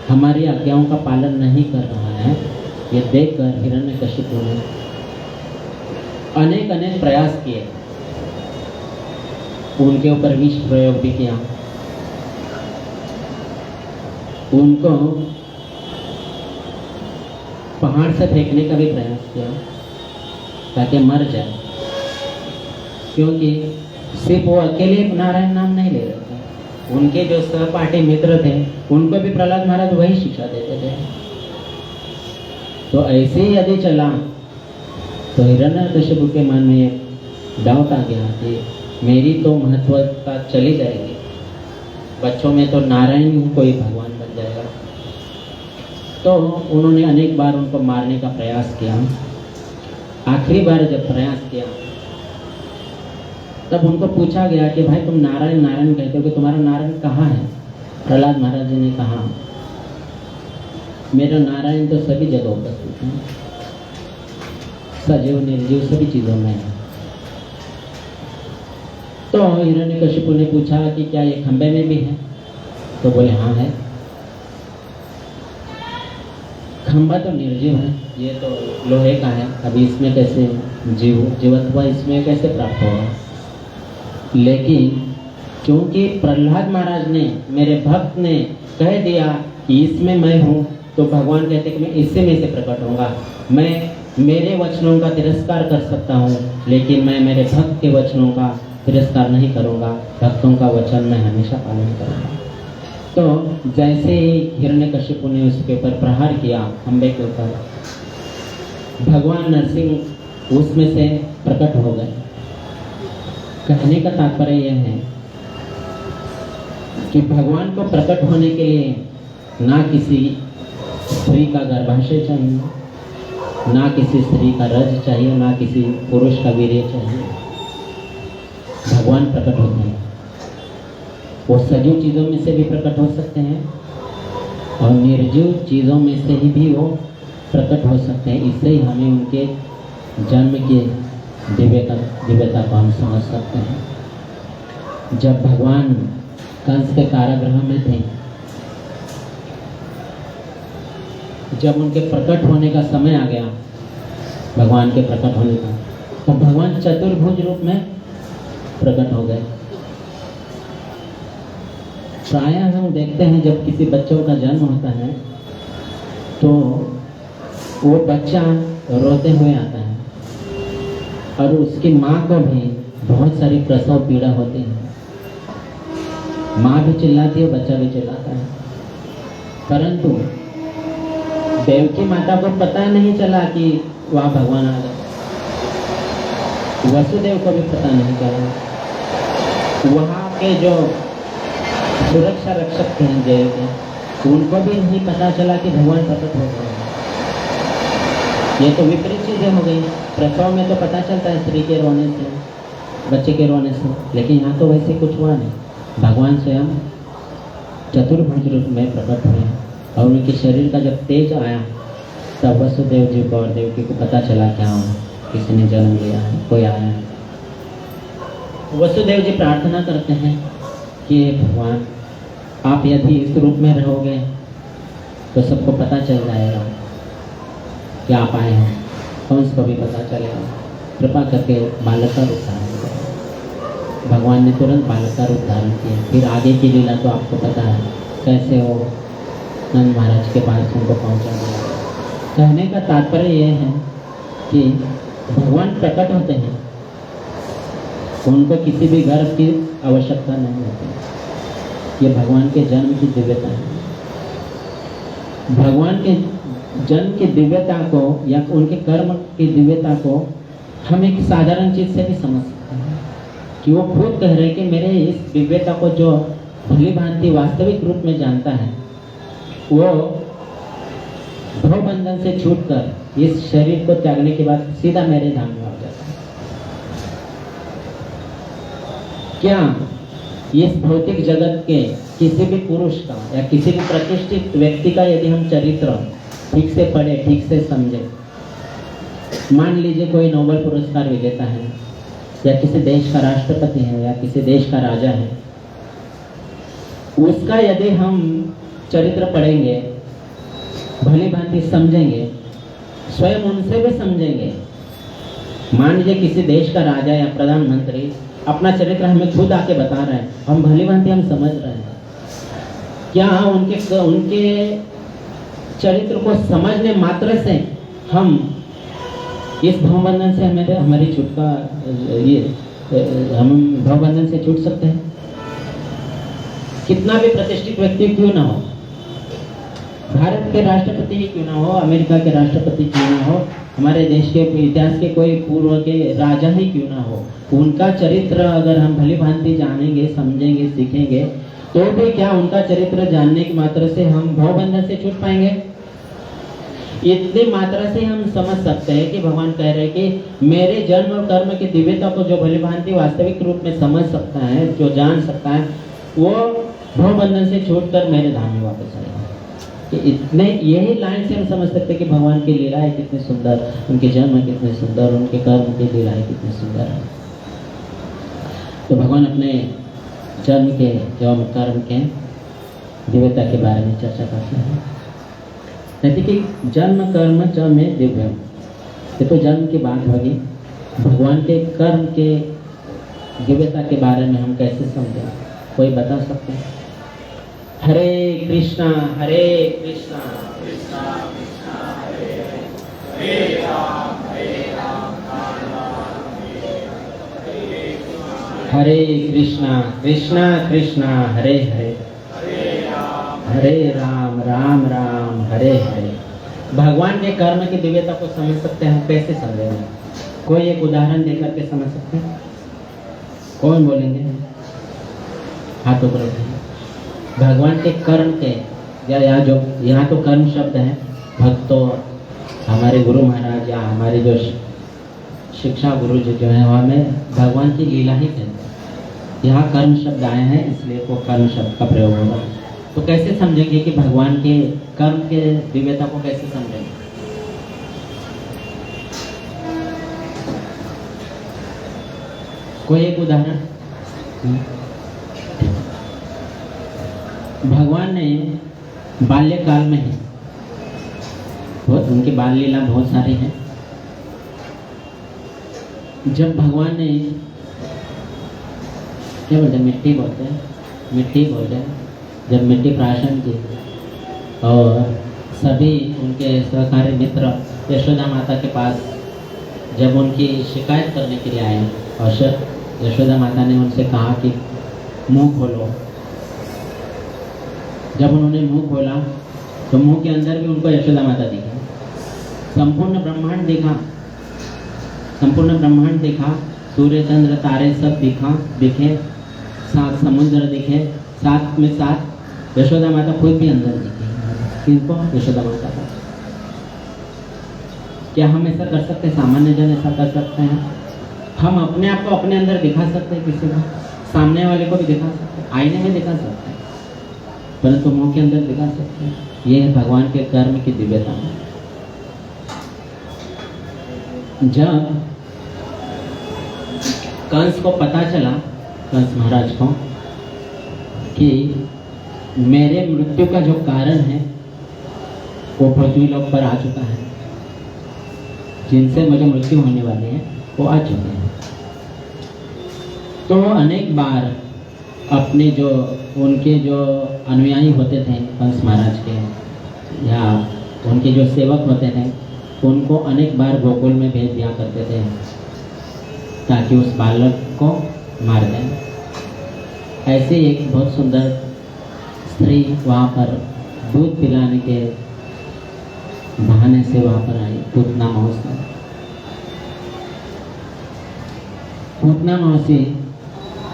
हमारी आज्ञाओं का पालन नहीं कर रहा है, ये देखकर हिरण्यकशिपु ने अनेक अनेक प्रयास किए, उनके ऊपर विष प्रयोग भी किया, उनको पहाड़ से फेंकने का भी प्रयास किया ताकि मर जाए, क्योंकि सिर्फ वो अकेले नारायण नाम नहीं ले रहे थे, उनके जो सहपाठी मित्र थे उनको भी प्रहलाद महाराज वही शिक्षा देते थे। तो ऐसे ही यदि चला तो हिरण्यकशिपु के मन में डाउट आ गया कि मेरी तो महत्वता चली जाएगी, बच्चों में तो नारायण कोई भगवान बन जाएगा। तो उन्होंने अनेक बार उनको मारने का प्रयास किया। आखिरी बार जब प्रयास किया तब उनको पूछा गया कि भाई तुम नारायण नारायण कहते हो कि तुम्हारा नारायण कहाँ है? प्रहलाद महाराज जी ने कहा, मेरा नारायण तो सभी जगह उपस्थित है, सजीव निर्जीव सभी चीजों में है। तो हिरण्यकशिपु ने पूछा कि क्या ये खंबे में भी है? तो बोले हाँ है। खंबा तो निर्जीव है, ये तो लोहे का है, अभी इसमें कैसे जीवत्व इसमें कैसे प्राप्त होगा? लेकिन क्योंकि प्रहलाद महाराज ने, मेरे भक्त ने कह दिया कि इसमें मैं हूँ, तो भगवान कहते कि मैं इससे में से प्रकट होऊंगा। मैं मेरे वचनों का तिरस्कार कर सकता हूँ, लेकिन मैं मेरे भक्त के वचनों का तिरस्कार नहीं करूँगा, भक्तों का वचन मैं हमेशा पालन करूँगा। तो जैसे ही हिरण्यकशिपु ने उसके ऊपर प्रहार किया, खंबे के ऊपर, भगवान नरसिंह उसमें से प्रकट हो गए। कहने का तात्पर्य यह है कि भगवान को प्रकट होने के लिए ना किसी स्त्री का गर्भाशय चाहिए, ना किसी स्त्री का रज चाहिए, ना किसी पुरुष का वीर्य चाहिए। भगवान प्रकट होते हैं, वो सजीव चीज़ों में से भी प्रकट हो सकते हैं और निर्जीव चीज़ों में से ही भी वो प्रकट हो सकते हैं। इससे ही हमें उनके जन्म के दिव्यता को हम समझ सकते हैं। जब भगवान कंस के कारागृह में थे, जब उनके प्रकट होने का समय आ गया, भगवान के प्रकट होने का, तो भगवान चतुर्भुज रूप में प्रकट हो गए। प्रायः हम देखते हैं जब किसी बच्चों का जन्म होता है तो वो बच्चा रोते हुए आता है और उसकी माँ को भी बहुत सारी प्रसव पीड़ा होती है। माँ भी चिल्लाती है, बच्चा भी चिल्लाता है, परंतु देवकी माता को पता नहीं चला कि वह भगवान आ गए। वसुदेव को भी पता नहीं चला। वहाँ के जो सुरक्षा रक्षक थे जेल के, उनको भी नहीं पता चला कि भगवान प्रकट हो गए। ये तो विपरीत चीजें हो गई। प्रसव में तो पता चलता है स्त्री के रोने से, बच्चे के रोने से, लेकिन यहाँ तो वैसे कुछ हुआ नहीं। भगवान स्वयं चतुर्भुज रूप में प्रकट हुए और उनके शरीर का जब तेज आया तब वसुदेव जी को और देवकी को पता चला क्या हुआ, किसी ने जन्म लिया है, कोई आया है। वसुदेव जी प्रार्थना करते हैं कि भगवान आप यदि इस रूप में रहोगे तो सबको पता चल जाएगा कि आप आए हैं, कंस को भी पता चलेगा, कृपा करके बालक का रूप धारण करें। भगवान ने तुरंत बालक का रूप धारण किया। फिर आगे की लीला तो आपको पता है, कैसे वो नंद महाराज के पास उनको पहुंचा दिया। कहने का तात्पर्य यह है कि भगवान प्रकट होते हैं, उनको किसी भी गर्भ की आवश्यकता नहीं होती। ये भगवान के जन्म की दिव्यता है। भगवान के जन्म की दिव्यता को या उनके कर्म की दिव्यता को हम एक साधारण चीज से भी समझ सकते हैं कि वो खुद कह रहे हैं कि मेरे इस दिव्यता को जो भली भांति वास्तविक रूप में जानता है, वो भव बंधन से छूटकर इस शरीर को त्यागने के बाद सीधा मेरे धाम में आ जाता है। क्या इस भौतिक जगत के किसी भी पुरुष का या किसी भी प्रतिष्ठित व्यक्ति का यदि हम चरित्र ठीक से पढ़े, ठीक से समझे, मान लीजिए कोई नोबेल पुरस्कार विजेता है या किसी देश का राष्ट्रपति है या किसी देश का राजा है, उसका यदि हम चरित्र पढ़ेंगे, भली भांति समझेंगे, स्वयं उनसे भी समझेंगे। मान लीजिए किसी देश का राजा या प्रधानमंत्री अपना चरित्र हमें खुद आके बता रहे हैं, हम भली भांति हम समझ रहे हैं। क्या उनके चरित्र को समझने मात्र से हम इस भवबंधन से हमारी हम भवबंधन से छूट सकते हैं? कितना भी प्रतिष्ठित व्यक्ति क्यों ना हो, भारत के राष्ट्रपति ही क्यों ना हो, अमेरिका के राष्ट्रपति क्यों ना हो, हमारे देश के इतिहास के कोई पूर्व के राजा ही क्यों ना हो, उनका चरित्र अगर हम भली भांति जानेंगे, समझेंगे, सीखेंगे, तो भी क्या उनका चरित्र जानने की मात्रा से हम भवबंधन से छूट पाएंगे? इतनी मात्रा से हम समझ सकते हैं कि भगवान कह रहे हैं कि मेरे जन्म और कर्म की दिव्यता को जो भली भांति वास्तविक रूप में समझ सकता है, जो जान सकता है, वो भवबंधन से छूटकर मेरे धाम में वापस आएगा। कि इतने यही लाइन से हम समझ सकते हैं कि भगवान की लीलाएं कितनी सुंदर, उनके जन्म कितने सुंदर, उनके कर्म की लीलाएं कितनी सुंदर है। तो भगवान अपने जन्म के एवं कर्म के दिव्यता के बारे में चर्चा करते हैं। कहते कि जन्म कर्म च में दिव्य, ये तो जन्म की बात होगी। भगवान के कर्म के दिव्यता के बारे में हम कैसे समझें, कोई बता सकते हैं? हरे कृष्णा हरे कृष्णा कृष्णा कृष्णा हरे हरे राम हरे कृष्णा कृष्णा कृष्णा हरे हरे हरे राम राम राम हरे हरे। भगवान के कर्म की दिव्यता को समझ सकते हैं, हम कैसे समझेंगे? कोई एक उदाहरण देकर के समझ सकते हैं? कौन बोलेंगे? हाथों पर उठाइए। भगवान के कर्म के यहाँ तो कर्म शब्द है, भक्तों, हमारे गुरु महाराज या हमारे जो शिक्षा गुरु जो है वो हमें भगवान की लीला ही कहते हैं। यहाँ कर्म शब्द आए हैं इसलिए वो कर्म शब्द का प्रयोग होगा। तो कैसे समझेंगे कि भगवान के कर्म के दिव्यता को कैसे समझेंगे? कोई एक उदाहरण? भगवान ने बाल्यकाल में ही बहुत, उनकी बाल लीला बहुत सारी है। जब भगवान ने क्या बोलते हैं, मिट्टी बोलते हैं, जब मिट्टी प्राशन की और सभी उनके सहकारी मित्र यशोदा माता के पास जब उनकी शिकायत करने के लिए आए और यशोदा माता ने उनसे कहा कि मुंह खोलो, जब उन्होंने मुंह खोला तो मुंह के अंदर भी उनको यशोदा माता दिखी, संपूर्ण ब्रह्मांड दिखा, सूर्य चंद्र तारे सब दिखे, सात समुद्र दिखे, साथ में साथ यशोदा माता खुद भी अंदर दिखी। किनको? यशोदा माता का। क्या हम ऐसा कर सकते हैं? सामान्य जन ऐसा कर सकते हैं? हम अपने आप को अपने अंदर दिखा सकते हैं, किसी को, सामने वाले को भी दिखा सकते हैं, आईने में दिखा सकते हैं, परंतु मुंह के अंदर दिखा सकते हैं। ये है भगवान के कर्म की दिव्यता। जब कंस को पता चला, कंस महाराज को, कि मेरे मृत्यु का जो कारण है वो पृथ्वी लोक पर आ चुका है, जिनसे मुझे मृत्यु होने वाली है वो आ चुके हैं, तो अनेक बार अपने जो उनके जो अनुयायी होते थे कंस महाराज के या उनके जो सेवक होते थे, उनको अनेक बार गोकुल में भेज दिया करते थे ताकि उस बालक को मार दें। ऐसे एक बहुत सुंदर स्त्री वहाँ पर दूध पिलाने के बहाने से वहाँ पर आई, पूतना मौसी। पूतना मौसी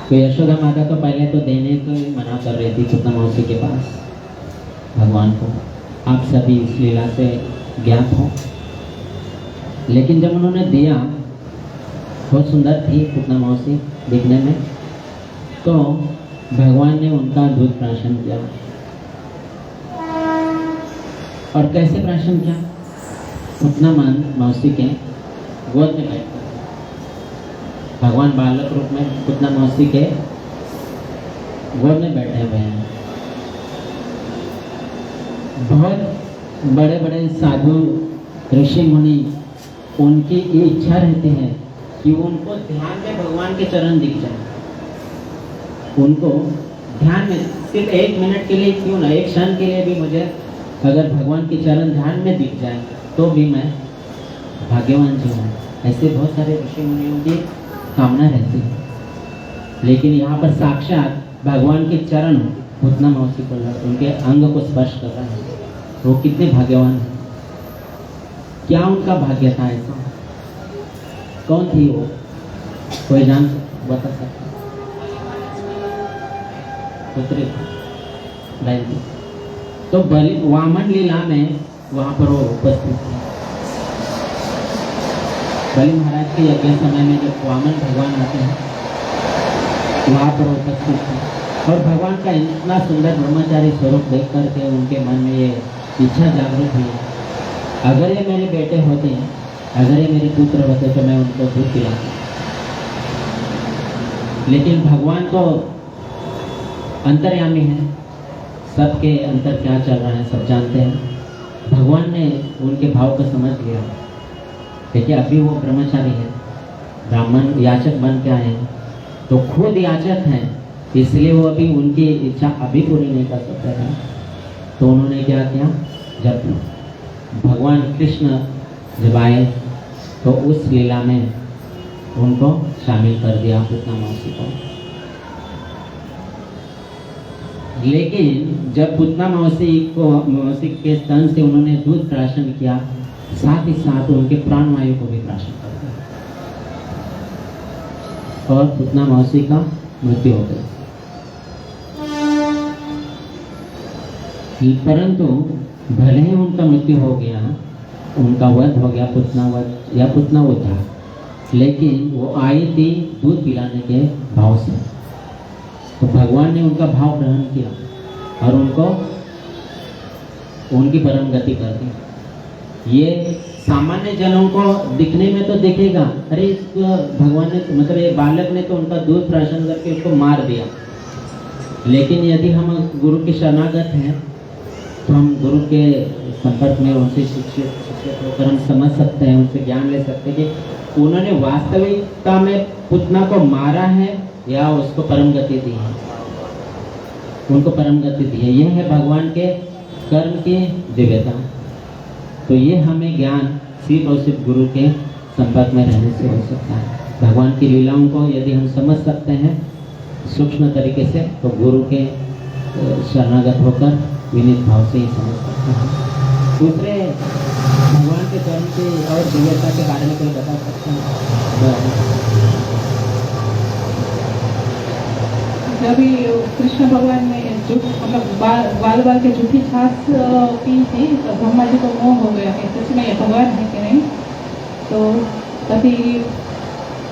तो यशोदा माता तो पहले तो देने को मना कर रही थी पूतना मौसी के पास भगवान को। आप सभी इस लीला से ज्ञात हो। लेकिन जब उन्होंने दिया, बहुत सुंदर थी पूतना मौसी दिखने में, तो भगवान ने उनका दूध प्राशन किया। और कैसे प्राशन किया? पूतना मौसी के गोद में बैठ, भगवान बालक रूप में पूतना मौसी के गोद में बैठे हुए हैं। बहुत बड़े बड़े साधु ऋषि मुनि, उनकी ये इच्छा रहती है कि उनको ध्यान में भगवान के चरण दिख जाए। उनको ध्यान में सिर्फ 1 मिनट के लिए क्यों ना, 1 क्षण के लिए भी मुझे अगर भगवान के चरण ध्यान में दिख जाए तो भी मैं भाग्यवान जी हूँ। ऐसे बहुत सारे ऋषि मुनियों की कामना रहती है। लेकिन यहाँ पर साक्षात भगवान के चरण पूतना मौसी को उनके अंग को स्पर्श कर रहा है। वो कितने भाग्यवान हैं। क्या उनका भाग्य था ऐसा? कौन थी वो? कोई जान बता सकता? पुत्री बहन थी। तो बलि वामन लीला में वहाँ पर वो उपस्थित थी। बलि महाराज के यज्ञ समय में जब वामन भगवान आते हैं, वहाँ पर उपस्थित थे। और भगवान का इतना सुंदर ब्रह्मचारी स्वरूप देख करके उनके मन में ये इच्छा जागृत हुई, अगर ये मेरे बेटे होते, अगर ये मेरे पुत्र होते तो मैं उनको दूध पिलाता। लेकिन भगवान तो अंतर्यामी है, सबके अंतर क्या चल रहा है सब जानते हैं। भगवान ने उनके भाव को समझ लिया। देखिए अभी वो ब्रह्मचारी है, ब्राह्मण याचक बन के आए हैं, तो खुद याचक हैं, इसलिए वो अभी उनकी इच्छा अभी पूरी नहीं कर सकते हैं। तो उन्होंने क्या किया, जब भगवान कृष्ण जब आए तो उस लीला में उनको शामिल कर दिया पूतना मौसी को। लेकिन जब पूतना मौसी के स्तन से उन्होंने दूध प्राशन किया, साथ ही साथ उनके प्राणवायु को भी प्राशन कर दिया और पूतना मौसी का मृत्यु हो गई। परंतु भले ही उनका मृत्यु हो गया, उनका वध हो गया, पूतना वध या पूतना उद्धार, लेकिन वो आई थी दूध पिलाने के भाव से। तो भगवान ने उनका भाव ग्रहण किया और उनको उनकी परम गति कर दी। ये सामान्य जनों को दिखने में तो दिखेगा, अरे इसको भगवान ने मतलब ये बालक ने तो उनका दूध प्राशन करके उसको मार दिया। लेकिन यदि हम गुरु के शरणागत हैं तो हम गुरु के संपर्क में उनसे शिक्षित होकर हम समझ सकते हैं, उनसे ज्ञान ले सकते हैं कि उन्होंने वास्तविकता में पूतना को मारा है या उसको परम गति दी है, उनको परम गति दी है। यह है भगवान के कर्म की दिव्यता। तो ये हमें ज्ञान सिर्फ और सिर्फ गुरु के संपर्क में रहने से हो सकता है। भगवान की लीलाओं को यदि हम समझ सकते हैं सूक्ष्म तरीके से, तो गुरु के शरणागत होकर विनीत भाव से ही समझ सकते हैं। दूसरे भगवान के कर्म की और दिव्यता के बारे में कोई बता सकते हैं? जब कृष्ण भगवान ने मतलब बाल बाल के झूठी छाछ पी थी तो ब्रह्मा जी को मोह हो गया कि सच में ये भगवान है कि नहीं। तो तभी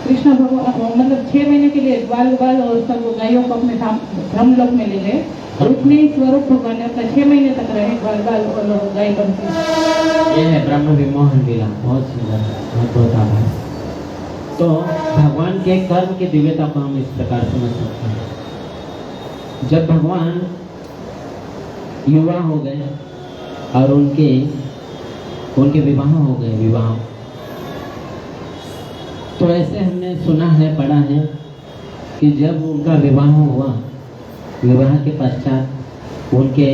कृष्ण भगवान मतलब 6 महीने के लिए बाल और सब गायों को अपने ब्रह्मलोक में ले गए। उतने ही स्वरूप भगवान ने अपना 6 महीने तक रहे बाल और गाय बनती। ये है ब्रह्म विमोहन लीला, बहुत सुंदर, बहुत आभार। तो भगवान के कर्म की दिव्यता को हम इस प्रकार समझ सकते हैं। जब भगवान युवा हो गए और उनके विवाह हो गए, तो ऐसे हमने सुना है, पढ़ा है कि जब उनका विवाह हुआ, विवाह के पश्चात उनके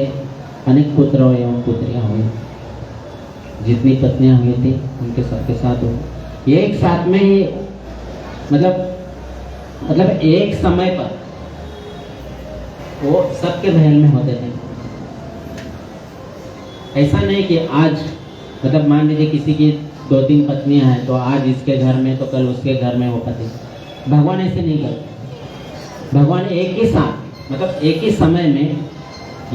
अनेक पुत्र एवं पुत्रियां हुई। जितनी पत्नियां हुई थी उनके सबके साथ हुई। एक साथ में ही मतलब एक समय पर वो सबके महल में होते थे। ऐसा नहीं कि आज मतलब मान लीजिए किसी की 2-3 पत्नियां हैं तो आज इसके घर में तो कल उसके घर में वो पति। भगवान ऐसे नहीं करते। भगवान एक ही साथ मतलब एक ही समय में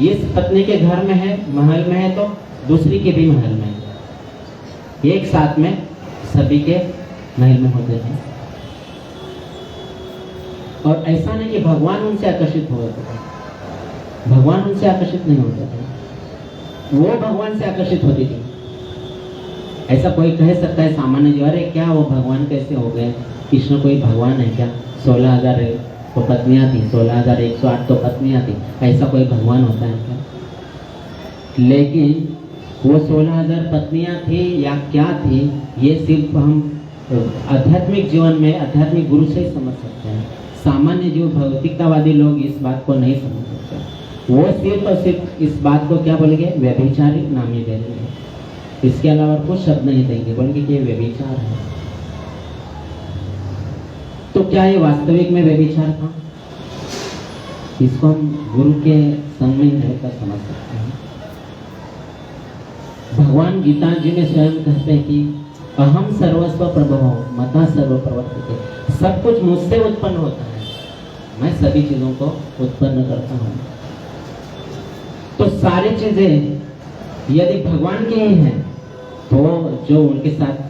इस पत्नी के घर में है, महल में है तो दूसरी के भी महल में, एक साथ में सभी के महल में होते थे। और ऐसा नहीं कि भगवान उनसे आकर्षित हो जाते थे, भगवान उनसे आकर्षित नहीं होते थे, वो भगवान से आकर्षित होती थी। ऐसा कोई कह सकता है सामान्य जीव, अरे क्या वो भगवान कैसे हो गए, कृष्ण कोई भगवान है क्या, 16,000 तो पत्नियां थी, 16,108 तो पत्नियां थी, ऐसा कोई भगवान होता है क्या? लेकिन वो 16,000 पत्नियां थी या क्या थी, ये सिर्फ हम आध्यात्मिक जीवन में आध्यात्मिक गुरु से ही समझ सकते हैं। सामान्य जीव भौतिकतावादी लोग इस बात को नहीं समझ सकते। वो सिर्फ और सिर्फ इस बात को क्या बोलेंगे, व्यभिचारी नाम ही देंगे, इसके अलावा कुछ शब्द नहीं देंगे, बोलेंगे कि ये व्यभिचार है। तो क्या ये वास्तविक में व्यभिचार था? इसको हम गुरु के संग में रहकर समझ सकते हैं। भगवान गीता जी में स्वयं कहते हैं कि अहम सर्वस्व प्रभवो मता सर्व प्रवर्तते, सब कुछ मुझसे उत्पन्न होता है, मैं सभी चीजों को उत्पन्न करता हूँ। तो सारी चीजें यदि भगवान की ही हैं, तो जो उनके साथ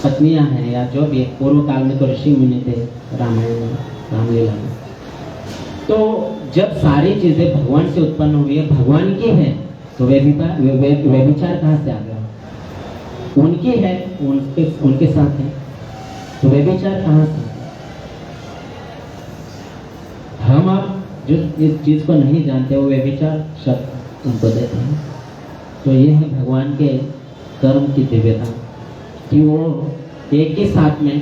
पत्नियां हैं या जो भी पूर्व काल में तो ऋषि मुनि थे, रामायण में, रामलीला में, तो जब सारी चीजें भगवान से उत्पन्न हुई है, भगवान की है, तो व्यभिचार कहाँ से आ गया? उनकी है, उनके साथ है, तो व्यभिचार कहाँ से? हम आप जो इस चीज को नहीं जानते, वो व्यभिचार शब्द उनको देते हैं। तो ये है भगवान के कर्म की दिव्यता कि वो एक ही साथ में,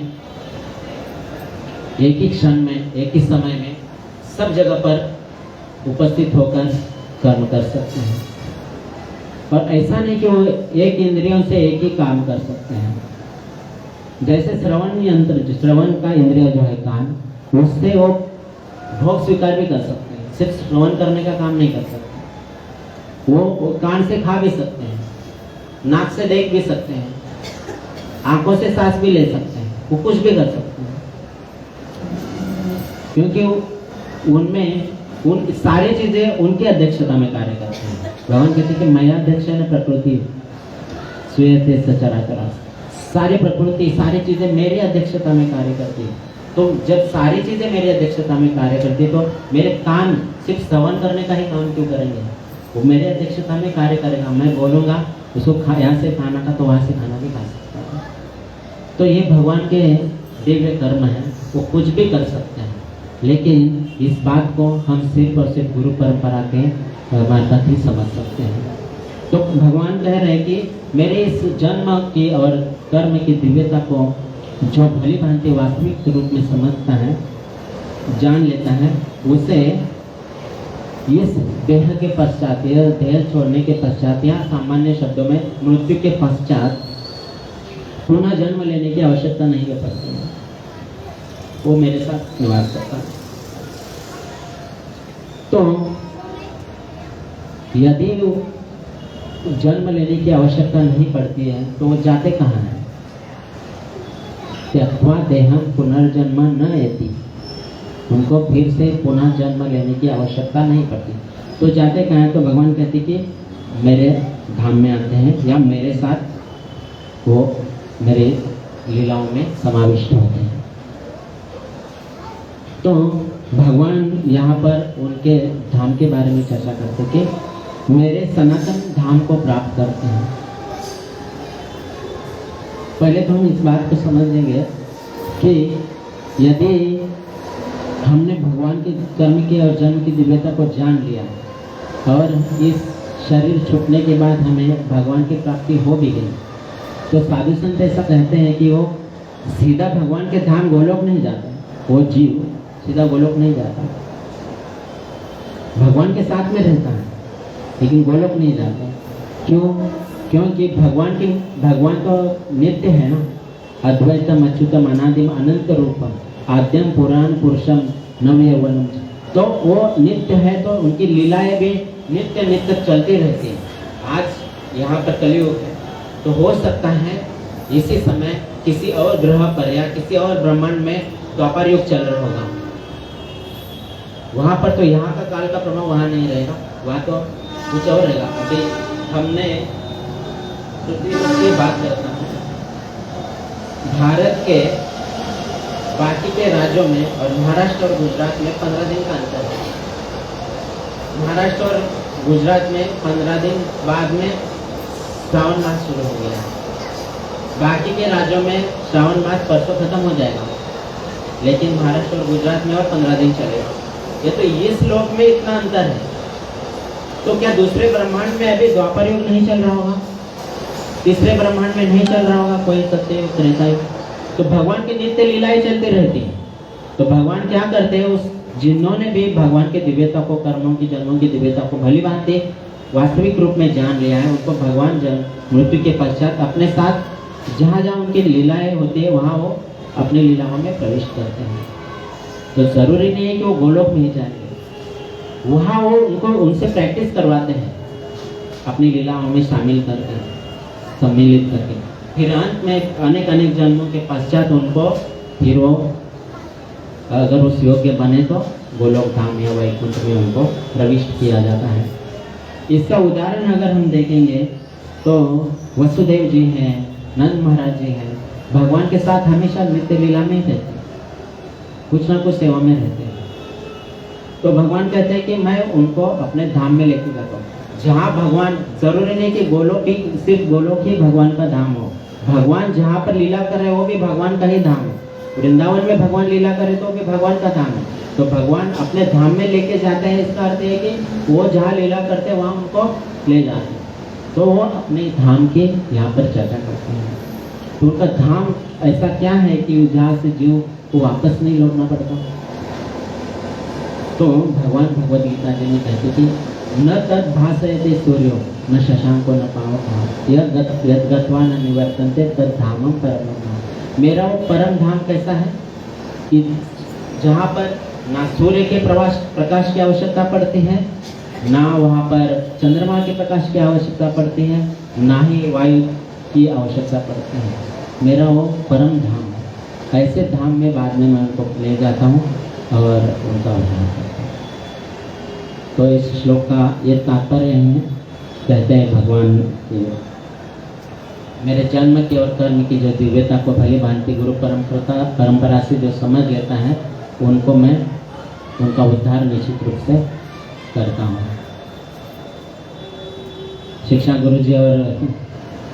एक ही क्षण में, एक ही समय में सब जगह पर उपस्थित होकर कर्म कर सकते हैं। और ऐसा नहीं कि वो एक इंद्रियों से एक ही काम कर सकते हैं। जैसे श्रवण यंत्र, श्रवण का इंद्रिय जो है कान, उससे वो भोग स्वीकार भी कर सकते हैं, सिर्फ श्रवण करने का काम नहीं कर सकते। वो कान से खा भी सकते हैं, नाक से देख भी सकते हैं, आंखों से सांस भी ले सकते हैं, वो कुछ भी कर सकते हैं, क्योंकि उनमें उन सारी चीजें उनकी अध्यक्षता में कार्य करती हैं। भगवान कहते हैं कि मया अध्यक्ष है प्रकृति श्रूयते सचराचर, सारी प्रकृति सारी चीजें मेरी अध्यक्षता में कार्य करती है। तो जब सारी चीजें मेरी अध्यक्षता में कार्य करती है, तो मेरे कान सिर्फ श्रवण करने का ही काम क्यों करेंगे? वो मेरे अध्यक्षता में कार्य करेगा। मैं बोलूंगा उसको यहाँ से खाना था तो वहाँ से खाना भी खा सकता है। तो ये भगवान के दिव्य कर्म है, वो कुछ भी कर सकते हैं। लेकिन इस बात को हम सिर्फ और सिर्फ गुरु परंपरा के मार्फत ही समझ सकते हैं। तो भगवान कह रहे हैं कि मेरे इस जन्म की और कर्म की दिव्यता को जो भली भांति वास्तविक रूप में समझता है, जान लेता है, उसे इस देह के पश्चात, यह देह छोड़ने के पश्चात या सामान्य शब्दों में मृत्यु के पश्चात पुनः जन्म लेने की आवश्यकता नहीं है पड़ती है। वो मेरे साथ निवास करता है। तो यदि जन्म लेने की आवश्यकता नहीं पड़ती है, तो वो जाते कहाँ हैं? त्यक्त्वा देहं पुनर्जन्म न यति, उनको फिर से पुनः जन्म लेने की आवश्यकता नहीं पड़ती। तो जाते कहाँ हैं? तो भगवान कहते कि मेरे धाम में आते हैं या मेरे साथ वो मेरे लीलाओं में समाविष्ट होते हैं। तो भगवान यहाँ पर उनके धाम के बारे में चर्चा करते कि मेरे सनातन धाम को प्राप्त करते हैं। पहले तो हम इस बात को समझेंगे कि यदि हमने भगवान के कर्म की और जन्म की दिव्यता को जान लिया और इस शरीर छूटने के बाद हमें भगवान की प्राप्ति हो भी गई, तो साधु संत ऐसा कहते हैं कि वो सीधा भगवान के धाम गोलोक नहीं जाता, वो जीव सीधा गोलोक नहीं जाता, भगवान के साथ में रहता है लेकिन गोलोक नहीं जाता। क्यों? क्योंकि भगवान तो नित्य है ना, अद्वैतम अच्युतम अनादिम अनंत रूपम आद्यम पुराण पुरुषम नव यौवनम। तो वो नित्य है, तो उनकी लीलाएं भी नित्य नित्य चलती रहती है। आज यहाँ पर कलियुग है, तो हो सकता है इसी समय किसी और ग्रह पर या किसी और ब्रह्मांड में द्वापर युग चल रहा होगा। वहाँ पर तो यहाँ का काल का प्रभाव वहाँ नहीं रहेगा, वहाँ तो कुछ और रहेगा। अभी हमने की बात करता हूँ। भारत के बाकी के राज्यों में और महाराष्ट्र और गुजरात में 15 दिन का अंतर है। महाराष्ट्र और गुजरात में 15 दिन बाद में श्रावण मास शुरू हो गया। बाकी के राज्यों में श्रावण मास परसों खत्म हो जाएगा, लेकिन महाराष्ट्र और गुजरात में और 15 दिन चलेगा। ये तो ये श्लोक में इतना अंतर है, तो क्या दूसरे ब्रह्मांड में अभी द्वापर युग नहीं चल रहा होगा? तीसरे ब्रह्मांड में नहीं चल रहा होगा कोई सत्ययुग त्रेतायुग? तो भगवान की नित्य लीलाएं चलती रहती हैं। तो भगवान क्या करते हैं, उस जिन्होंने भी भगवान की दिव्यता को, कर्मों की, जन्मों की दिव्यता को भली भांति वास्तविक रूप में जान लिया है, उनको भगवान मृत्यु के पश्चात अपने साथ जहाँ जहाँ उनकी लीलाएं होती है वहाँ वो अपनी लीलाओं में प्रवेश करते हैं। तो जरूरी नहीं है कि वो गोलोक में ही जाएंगे, वहाँ वो उनको उनसे प्रैक्टिस करवाते हैं, अपनी लीलाओं में शामिल करके, सम्मिलित करके। फिर अंत में अनेक अनेक जन्मों के पश्चात उनको फिर वो अगर उस योग्य बने तो गोलोक धाम या वैकुंठ में उनको प्रविष्ट किया जाता है। इसका उदाहरण अगर हम देखेंगे तो वसुदेव जी हैं, नंद महाराज जी हैं, भगवान के साथ हमेशा नित्य लीला में रहते हैं, कुछ ना कुछ सेवा में रहते हैं। तो भगवान कहते हैं कि मैं उनको अपने धाम में लेके जाता हूँ, जहाँ भगवान, जरूरी नहीं कि गोलोक ही, सिर्फ गोलोक ही भगवान का धाम हो। भगवान जहाँ पर लीला कर रहे हैं वो भी भगवान का ही धाम है। वृंदावन में भगवान लीला करे तो भी भगवान का धाम है। तो भगवान अपने धाम में लेके जाते हैं, इसका अर्थ है कि वो जहाँ लीला करते हैं वहाँ उनको ले जाते हैं। तो वो अपने धाम की यहाँ पर चर्चा करते हैं। तो उनका धाम ऐसा क्या है कि जहाँ से जीव को वापस नहीं लौटना पड़ता। तो भगवान भगवद गीता जी में कहते कि न तद भासयते सूर्यो न शशांको न पावकः यद् गत्वा न निवर्तन्ते तद धामं परमं धाम। मेरा वो परम धाम कैसा है कि जहाँ पर ना सूर्य के प्रकाश की आवश्यकता पड़ती है, ना वहाँ पर चंद्रमा के प्रकाश की आवश्यकता पड़ती है, ना ही वायु की आवश्यकता पड़ती है। मेरा वो परम धाम है। ऐसे धाम में बाद में मैं उनको ले जाता हूँ और उनका उद्धार करता हूँ। तो इस श्लोक का ये तात्पर्य है, कहते हैं भगवान की मेरे जन्म की और कर्म की जो दिव्यता को भली भांति गुरु परंपरा से जो समझ लेता है, उनको मैं उनका उद्धार निश्चित रूप से करता हूँ। शिक्षा गुरु जी और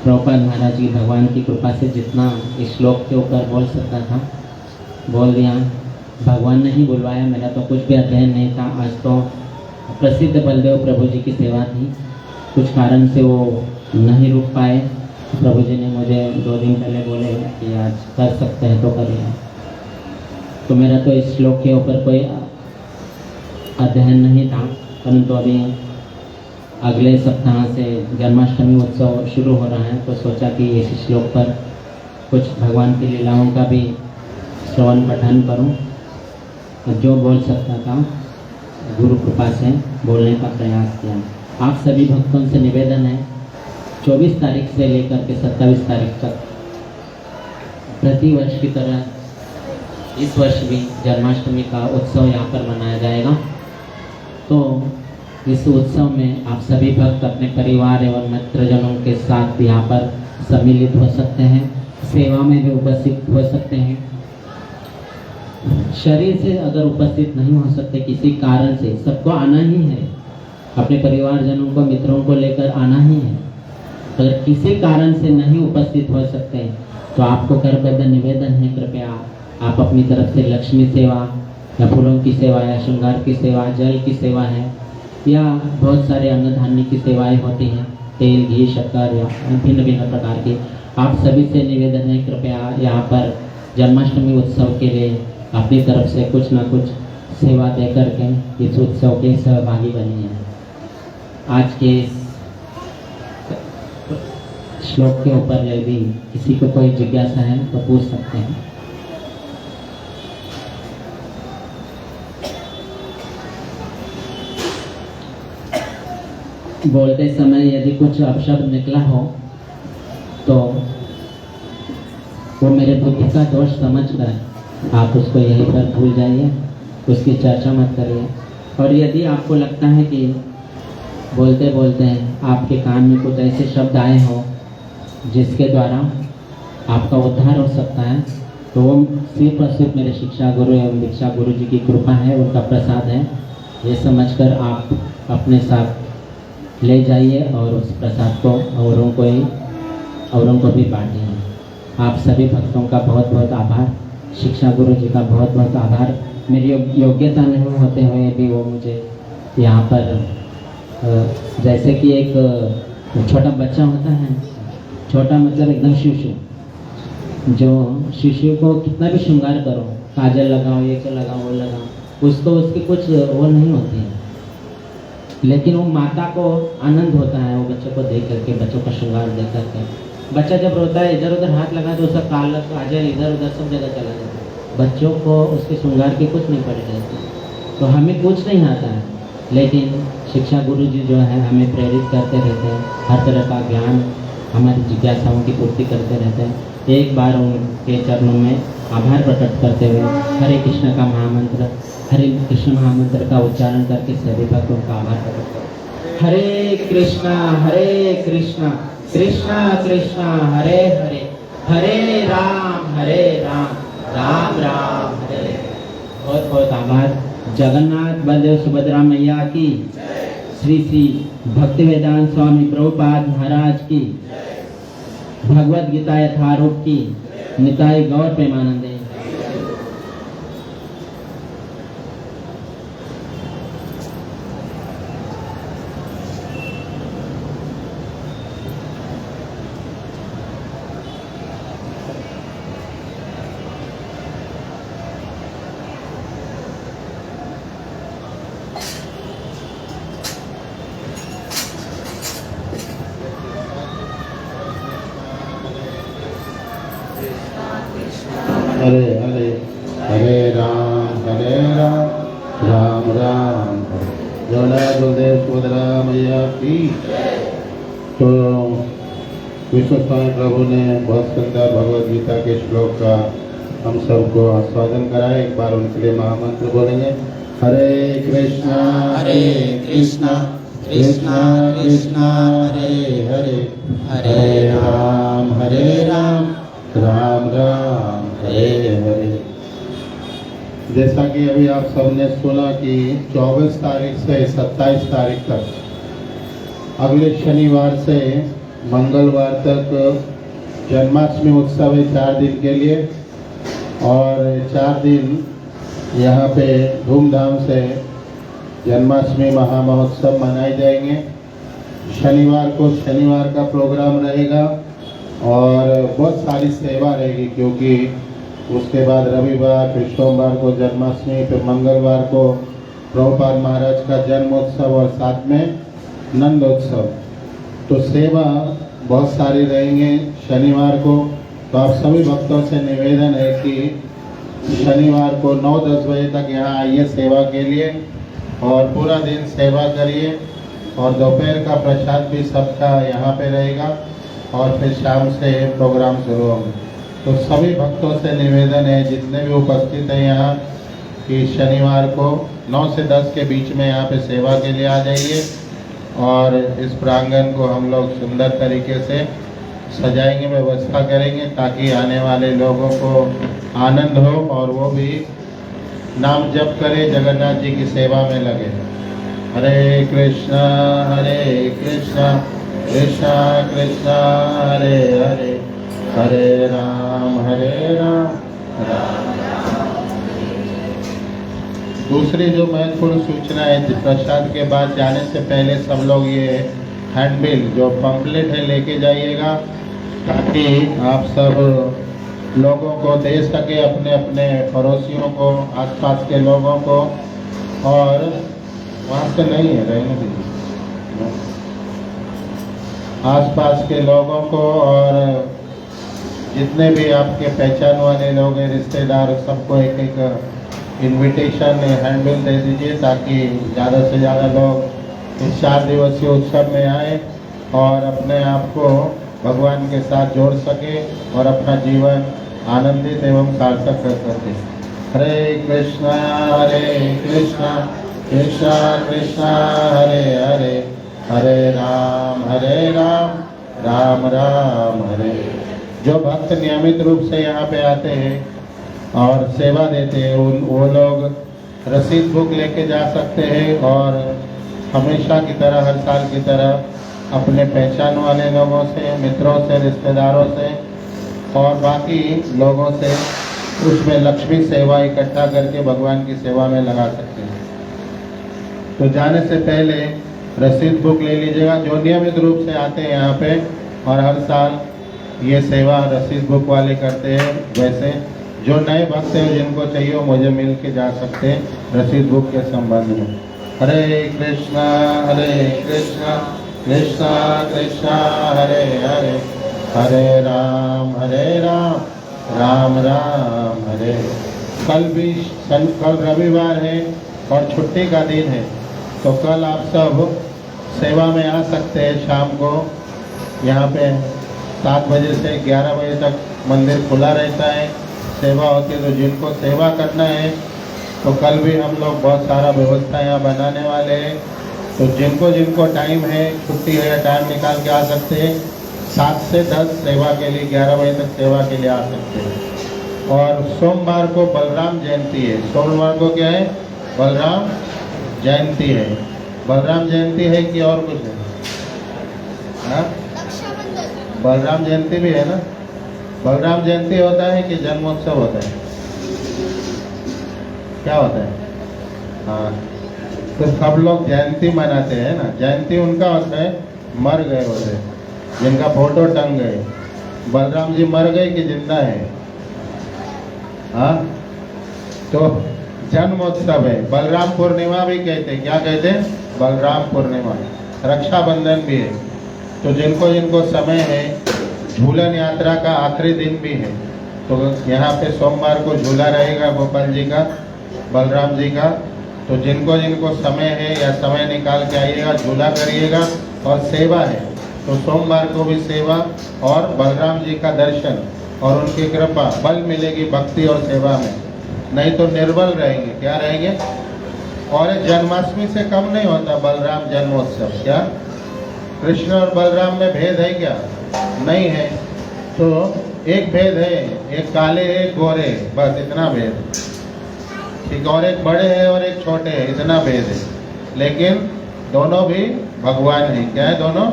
प्रभुपाद महाराज जी भगवान की कृपा से जितना इस श्लोक के ऊपर बोल सकता था बोल दिया। भगवान ने ही बुलवाया, मेरा तो कुछ भी अध्ययन नहीं था। आज तो प्रसिद्ध बलदेव प्रभु जी की सेवा थी, कुछ कारण से वो नहीं रुक पाए। प्रभु जी ने मुझे 2 दिन पहले बोले कि आज कर सकते हैं तो करिए। तो मेरा तो इस श्लोक के ऊपर कोई अध्ययन नहीं था, परंतु अभी अगले सप्ताह से जन्माष्टमी उत्सव शुरू हो रहा है, तो सोचा कि इस श्लोक पर कुछ भगवान की लीलाओं का भी श्रवण पठन करूं। और जो बोल सकता था गुरु कृपा से बोलने का प्रयास किया। आप सभी भक्तों से निवेदन है, 24 तारीख से लेकर के 27 तारीख तक प्रति वर्ष की तरह इस वर्ष भी जन्माष्टमी का उत्सव यहाँ पर मनाया जाएगा। तो इस उत्सव में आप सभी भक्त अपने परिवार एवं मित्रजनों के साथ यहाँ पर सम्मिलित हो सकते हैं, सेवा में भी उपस्थित हो सकते हैं। शरीर से अगर उपस्थित नहीं हो सकते किसी कारण से, सबको आना ही है, अपने परिवारजनों को, मित्रों को लेकर आना ही है। अगर किसी कारण से नहीं उपस्थित हो सकते तो आपको करबद्ध निवेदन है, कृपया आप अपनी तरफ से लक्ष्मी सेवा या फूलों की सेवा या श्रृंगार की सेवा, जल की सेवा है, या बहुत सारे अन्न धान्य की सेवाएं होती हैं, तेल, घी, शक्कर या भिन्न भिन्न प्रकार की। आप सभी से निवेदन है, कृपया यहाँ पर जन्माष्टमी उत्सव के लिए अपनी तरफ से कुछ ना कुछ सेवा दे करके इस उत्सव के सहभागी बनिए। आज के श्लोक के ऊपर यदि किसी को कोई जिज्ञासा है तो पूछ सकते हैं। बोलते समय यदि कुछ अपशब्द निकला हो तो वो मेरे बुद्धि का दोष समझकर आप उसको यहीं पर भूल जाइए, उसकी चर्चा मत करिए। और यदि आपको लगता है कि बोलते बोलते आपके कान में कुछ ऐसे शब्द आए हो जिसके द्वारा आपका उद्धार हो सकता है, तो वो सिर्फ और सिर्फ मेरे शिक्षा गुरु एवं दीक्षा गुरु जी की कृपा है, उनका प्रसाद है। ये समझकर आप अपने साथ ले जाइए और उस प्रसाद को औरों को भी बांटिए। आप सभी भक्तों का बहुत बहुत आभार, शिक्षा गुरु जी का बहुत बहुत आभार। मेरी योग्यता नहीं होते हुए भी वो मुझे यहाँ पर जैसे कि एक छोटा बच्चा होता है, छोटा मतलब एकदम शिशु, जो शिशु को कितना भी श्रृंगार करो, काजल लगाओ, ये लगाओ, वो लगाओ, उसको उसकी कुछ वो नहीं होती है, लेकिन वो माता को आनंद होता है वो बच्चों को देख करके, बच्चों का श्रृंगार देख करके। बच्चा जब रोता है इधर उधर हाथ लगा तो उसका काजल इधर उधर सब जगह चला जाता है। बच्चों को उसके श्रृंगार की कुछ नहीं पड़ी रहती, तो हमें कुछ नहीं आता है, लेकिन शिक्षा गुरु जी जो है हमें प्रेरित करते रहते हैं, हर तरह का ज्ञान हमारी जिज्ञासाओं की पूर्ति करते रहते हैं। एक बार उनके चरणों में आभार प्रकट करते हुए हरे कृष्ण का महामंत्र, हरे कृष्ण महामंत्र का उच्चारण करके सभी भक्तों का आभार प्रकट करें। हरे कृष्णा कृष्णा कृष्णा हरे हरे, हरे राम राम राम हरे। बहुत बहुत आभार। जगन्नाथ बलदेव सुभद्रा मैया की, श्री श्री भक्ति वेदांत स्वामी प्रभुपाद महाराज की, भगवद गीता यथारूप की, निताई गौर प्रेमानंदे। हरे हरे, हरे राम राम राम हरे। जगन्नाथ बलदेव सुभद्रा मैया की। तो विश्व स्वामी प्रभु ने बहुत सुंदर भगवद गीता के श्लोक का हम सबको आस्वादन कराए। एक बार उनके लिए महामंत्र बोलेंगे। हरे कृष्णा कृष्णा कृष्णा हरे हरे, हरे राम राम राम हरे हरे। जैसा कि अभी आप सबने सुना कि 24 तारीख से 27 तारीख तक, अगले शनिवार से मंगलवार तक जन्माष्टमी उत्सव है 4 दिन के लिए, और 4 दिन यहाँ पे धूमधाम से जन्माष्टमी महामहोत्सव मनाए जाएंगे। शनिवार को शनिवार का प्रोग्राम रहेगा और बहुत सारी सेवा रहेगी, क्योंकि उसके बाद रविवार, फिर सोमवार को जन्माष्टमी, फिर मंगलवार को प्रभुपाद महाराज का जन्मोत्सव और साथ में नंदोत्सव। तो सेवा बहुत सारी रहेंगे शनिवार को। तो आप सभी भक्तों से निवेदन है कि शनिवार को 9-10 बजे तक यहाँ आइए सेवा के लिए और पूरा दिन सेवा करिए, और दोपहर का प्रसाद भी सबका यहाँ पे रहेगा, और फिर शाम से प्रोग्राम शुरू होंगे। तो सभी भक्तों से निवेदन है, जितने भी उपस्थित हैं यहाँ, कि शनिवार को 9 से 10 के बीच में यहाँ पे सेवा के लिए आ जाइए, और इस प्रांगण को हम लोग सुंदर तरीके से सजाएंगे, व्यवस्था करेंगे, ताकि आने वाले लोगों को आनंद हो और वो भी नाम जप करे, जगन्नाथ जी की सेवा में लगे। हरे कृष्णा कृष्णा कृष्णा हरे हरे, हरे राम राम। दूसरी जो महत्वपूर्ण सूचना है, प्रसाद के बाद जाने से पहले सब लोग ये हैंडबिल जो पंपलेट है लेके जाइएगा, ताकि आप सब लोगों को दे सके, अपने अपने पड़ोसियों को, आसपास के लोगों को। और वहाँ से नहीं है, रहने दीजिए, आसपास के लोगों को, और जितने भी आपके पहचान वाले लोग हैं, रिश्तेदार, सबको एक एक इनविटेशन हैंडबिल दे दीजिए, ताकि ज़्यादा से ज़्यादा लोग इस 4 दिवसीय उत्सव में आए और अपने आप को भगवान के साथ जोड़ सके और अपना जीवन आनंदित एवं सार्थक कर सके। हरे कृष्णा कृष्णा कृष्णा हरे हरे, हरे राम राम राम हरे। जो भक्त नियमित रूप से यहाँ पे आते हैं और सेवा देते हैं वो लोग रसीद बुक लेके जा सकते हैं और हमेशा की तरह हर साल की तरह अपने पहचान वाले लोगों से, मित्रों से, रिश्तेदारों से और बाकी लोगों से उसमें लक्ष्मी सेवा इकट्ठा करके भगवान की सेवा में लगा सकते हैं। तो जाने से पहले रसीद बुक ले लीजिएगा। जो नियमित रूप से आते हैं यहाँ पे और हर साल ये सेवा रसीद बुक वाले करते हैं, वैसे जो नए भक्त हैं जिनको चाहिए वो मुझे मिल के जा सकते हैं रसीद बुक के संबंध में। हरे कृष्णा कृष्णा कृष्णा हरे हरे, हरे राम राम राम हरे। कल रविवार है और छुट्टी का दिन है, तो कल आप सब सेवा में आ सकते हैं। शाम को यहाँ पे 7 बजे से 11 बजे तक मंदिर खुला रहता है, सेवा होती है। तो जिनको सेवा करना है तो कल भी हम लोग बहुत सारा व्यवस्था यहाँ बनाने वाले हैं। तो जिनको जिनको टाइम है, छुट्टी है या टाइम निकाल के आ सकते हैं। 7 से 10 सेवा के लिए, 11 बजे तक सेवा के लिए आ सकते हैं। और सोमवार को बलराम जयंती है। सोमवार को क्या है? बलराम जयंती है। बलराम जयंती है कि और कुछ है? हाँ, बलराम जयंती भी है ना। बलराम जयंती होता है कि जन्मोत्सव होता है? क्या होता है? हाँ, तो सब लोग जयंती मनाते हैं ना। जयंती उनका होता है मर गए होते हैं, जिनका फोटो टंग गए। बलराम जी मर गए कि जिंदा है? हाँ, तो जन्मोत्सव है। बलराम पूर्णिमा भी कहते हैं। क्या कहते हैं? बलराम पूर्णिमा। रक्षाबंधन भी है। तो जिनको जिनको समय है, झूलन यात्रा का आखिरी दिन भी है। तो यहाँ पे सोमवार को झूला रहेगा गोपाल जी का, बलराम जी का। तो जिनको जिनको समय है या समय निकाल के आइएगा, झूला करिएगा। और सेवा है तो सोमवार को भी सेवा और बलराम जी का दर्शन और उनकी कृपा, बल मिलेगी भक्ति और सेवा में, नहीं तो निर्बल रहेंगे। क्या रहेंगे? और जन्माष्टमी से कम नहीं होता बलराम जन्मोत्सव। क्या कृष्ण और बलराम में भेद है क्या? नहीं है। तो एक भेद है, एक काले एक गोरे, बस इतना भेद। ठीक, और एक बड़े है और एक छोटे है, इतना भेद है। लेकिन दोनों भी भगवान हैं। क्या है? दोनों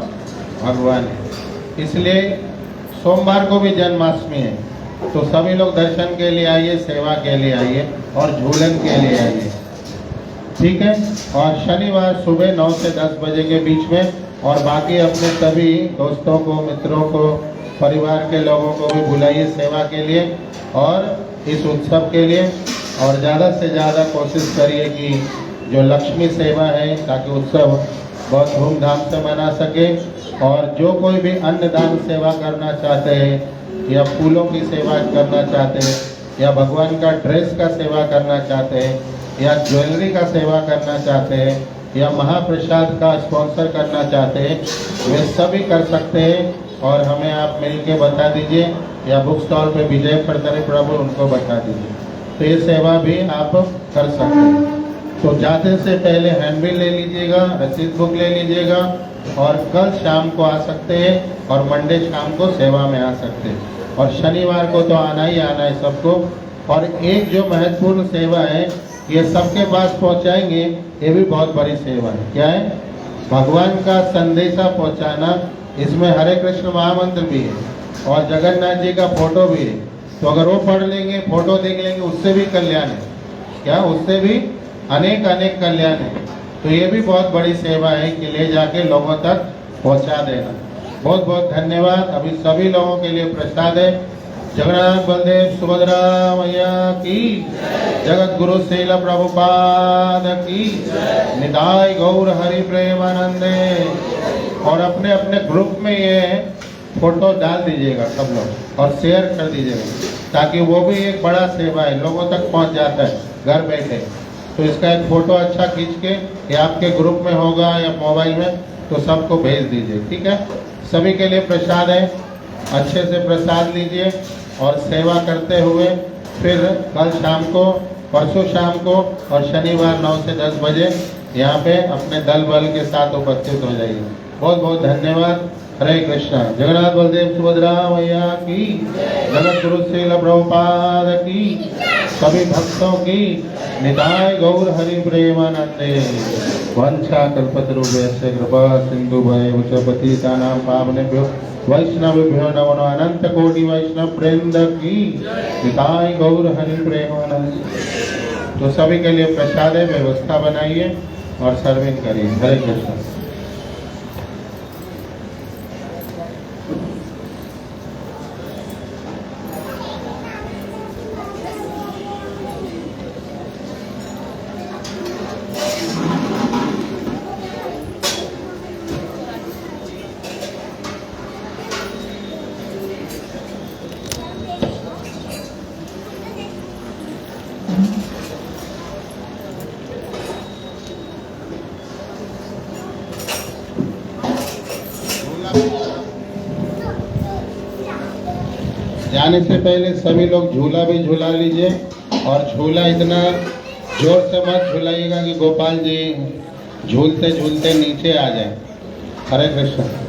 भगवान हैं। इसलिए सोमवार को भी जन्माष्टमी है। तो सभी लोग दर्शन के लिए आइए, सेवा के लिए आइए और झूलन के लिए आइए। ठीक है। और शनिवार सुबह 9 से 10 बजे के बीच में। और बाकी अपने सभी दोस्तों को, मित्रों को, परिवार के लोगों को भी बुलाइए सेवा के लिए और इस उत्सव के लिए। और ज़्यादा से ज़्यादा कोशिश करिए कि जो लक्ष्मी सेवा है, ताकि उत्सव बहुत धूमधाम से मना सके। और जो कोई भी अन्नदान सेवा करना चाहते हैं या फूलों की सेवा करना चाहते हैं या भगवान का ड्रेस का सेवा करना चाहते हैं या ज्वेलरी का सेवा करना चाहते हैं या महाप्रसाद का स्पॉन्सर करना चाहते हैं, वे सभी कर सकते हैं। और हमें आप मिल के बता दीजिए या बुक स्टॉल पे विजय फड़तरे प्रभु उनको बता दीजिए। तो ये सेवा भी आप कर सकते हैं। तो जाते से पहले हैंडबिल ले लीजिएगा, रसीद बुक ले लीजिएगा और कल शाम को आ सकते हैं और मंडे शाम को सेवा में आ सकते हैं। और शनिवार को तो आना ही आना है सबको। और एक जो महत्वपूर्ण सेवा है, ये सबके पास पहुंचाएंगे, ये भी बहुत बड़ी सेवा है। क्या है? भगवान का संदेशा पहुंचाना। इसमें हरे कृष्ण महामंत्र भी है और जगन्नाथ जी का फोटो भी है। तो अगर वो पढ़ लेंगे, फोटो देख लेंगे, उससे भी कल्याण है। क्या? उससे भी अनेक अनेक कल्याण है। तो ये भी बहुत बड़ी सेवा है कि ले जाके लोगों तक पहुंचा देना। बहुत बहुत धन्यवाद। अभी सभी लोगों के लिए प्रसाद है। जगन्नाथ बलदेव सुभद्रा मैया की, जगत गुरु श्रील प्रभुपाद की, निताय गौर हरि प्रेमानंदे। और अपने अपने ग्रुप में ये फोटो डाल दीजिएगा सब लोग और शेयर कर दीजिएगा, ताकि वो भी एक बड़ा सेवा है, लोगों तक पहुंच जाता है घर बैठे। तो इसका एक फोटो अच्छा खींच के या आपके ग्रुप में होगा या मोबाइल में, तो सबको भेज दीजिए। ठीक है। सभी के लिए प्रसाद है, अच्छे से प्रसाद लीजिए और सेवा करते हुए फिर कल शाम को, परसों शाम को और शनिवार 9 से 10 बजे यहाँ पे अपने दल बल के साथ उपस्थित हो जाइए। बहुत बहुत धन्यवाद। हरे कृष्णा। जगन्नाथ बलदेव सुभद्रा मैया की, जगत गुरु श्रील प्रभुपाद की, सभी भक्तों की निताय गौर हरि प्रेमानंदे। वंशा कल्पतरुभ्यश्च कृपा सिन्धुभ्यैव च पतितानां पावनेभ्यो वैष्णवेभ्यो नमो नमः। अनंत कोटि वैष्णव वृंद की निताय गौर हरि प्रेमानंदे। तो सभी के लिए प्रसाद व्यवस्था बनाइए और सर्विंग करिए। हरे कृष्ण। जाने से पहले सभी लोग झूला भी झूला लीजिए और झूला इतना जोर से मत झूलाइएगा कि गोपाल जी झूलते झूलते नीचे आ जाए। हरे कृष्ण।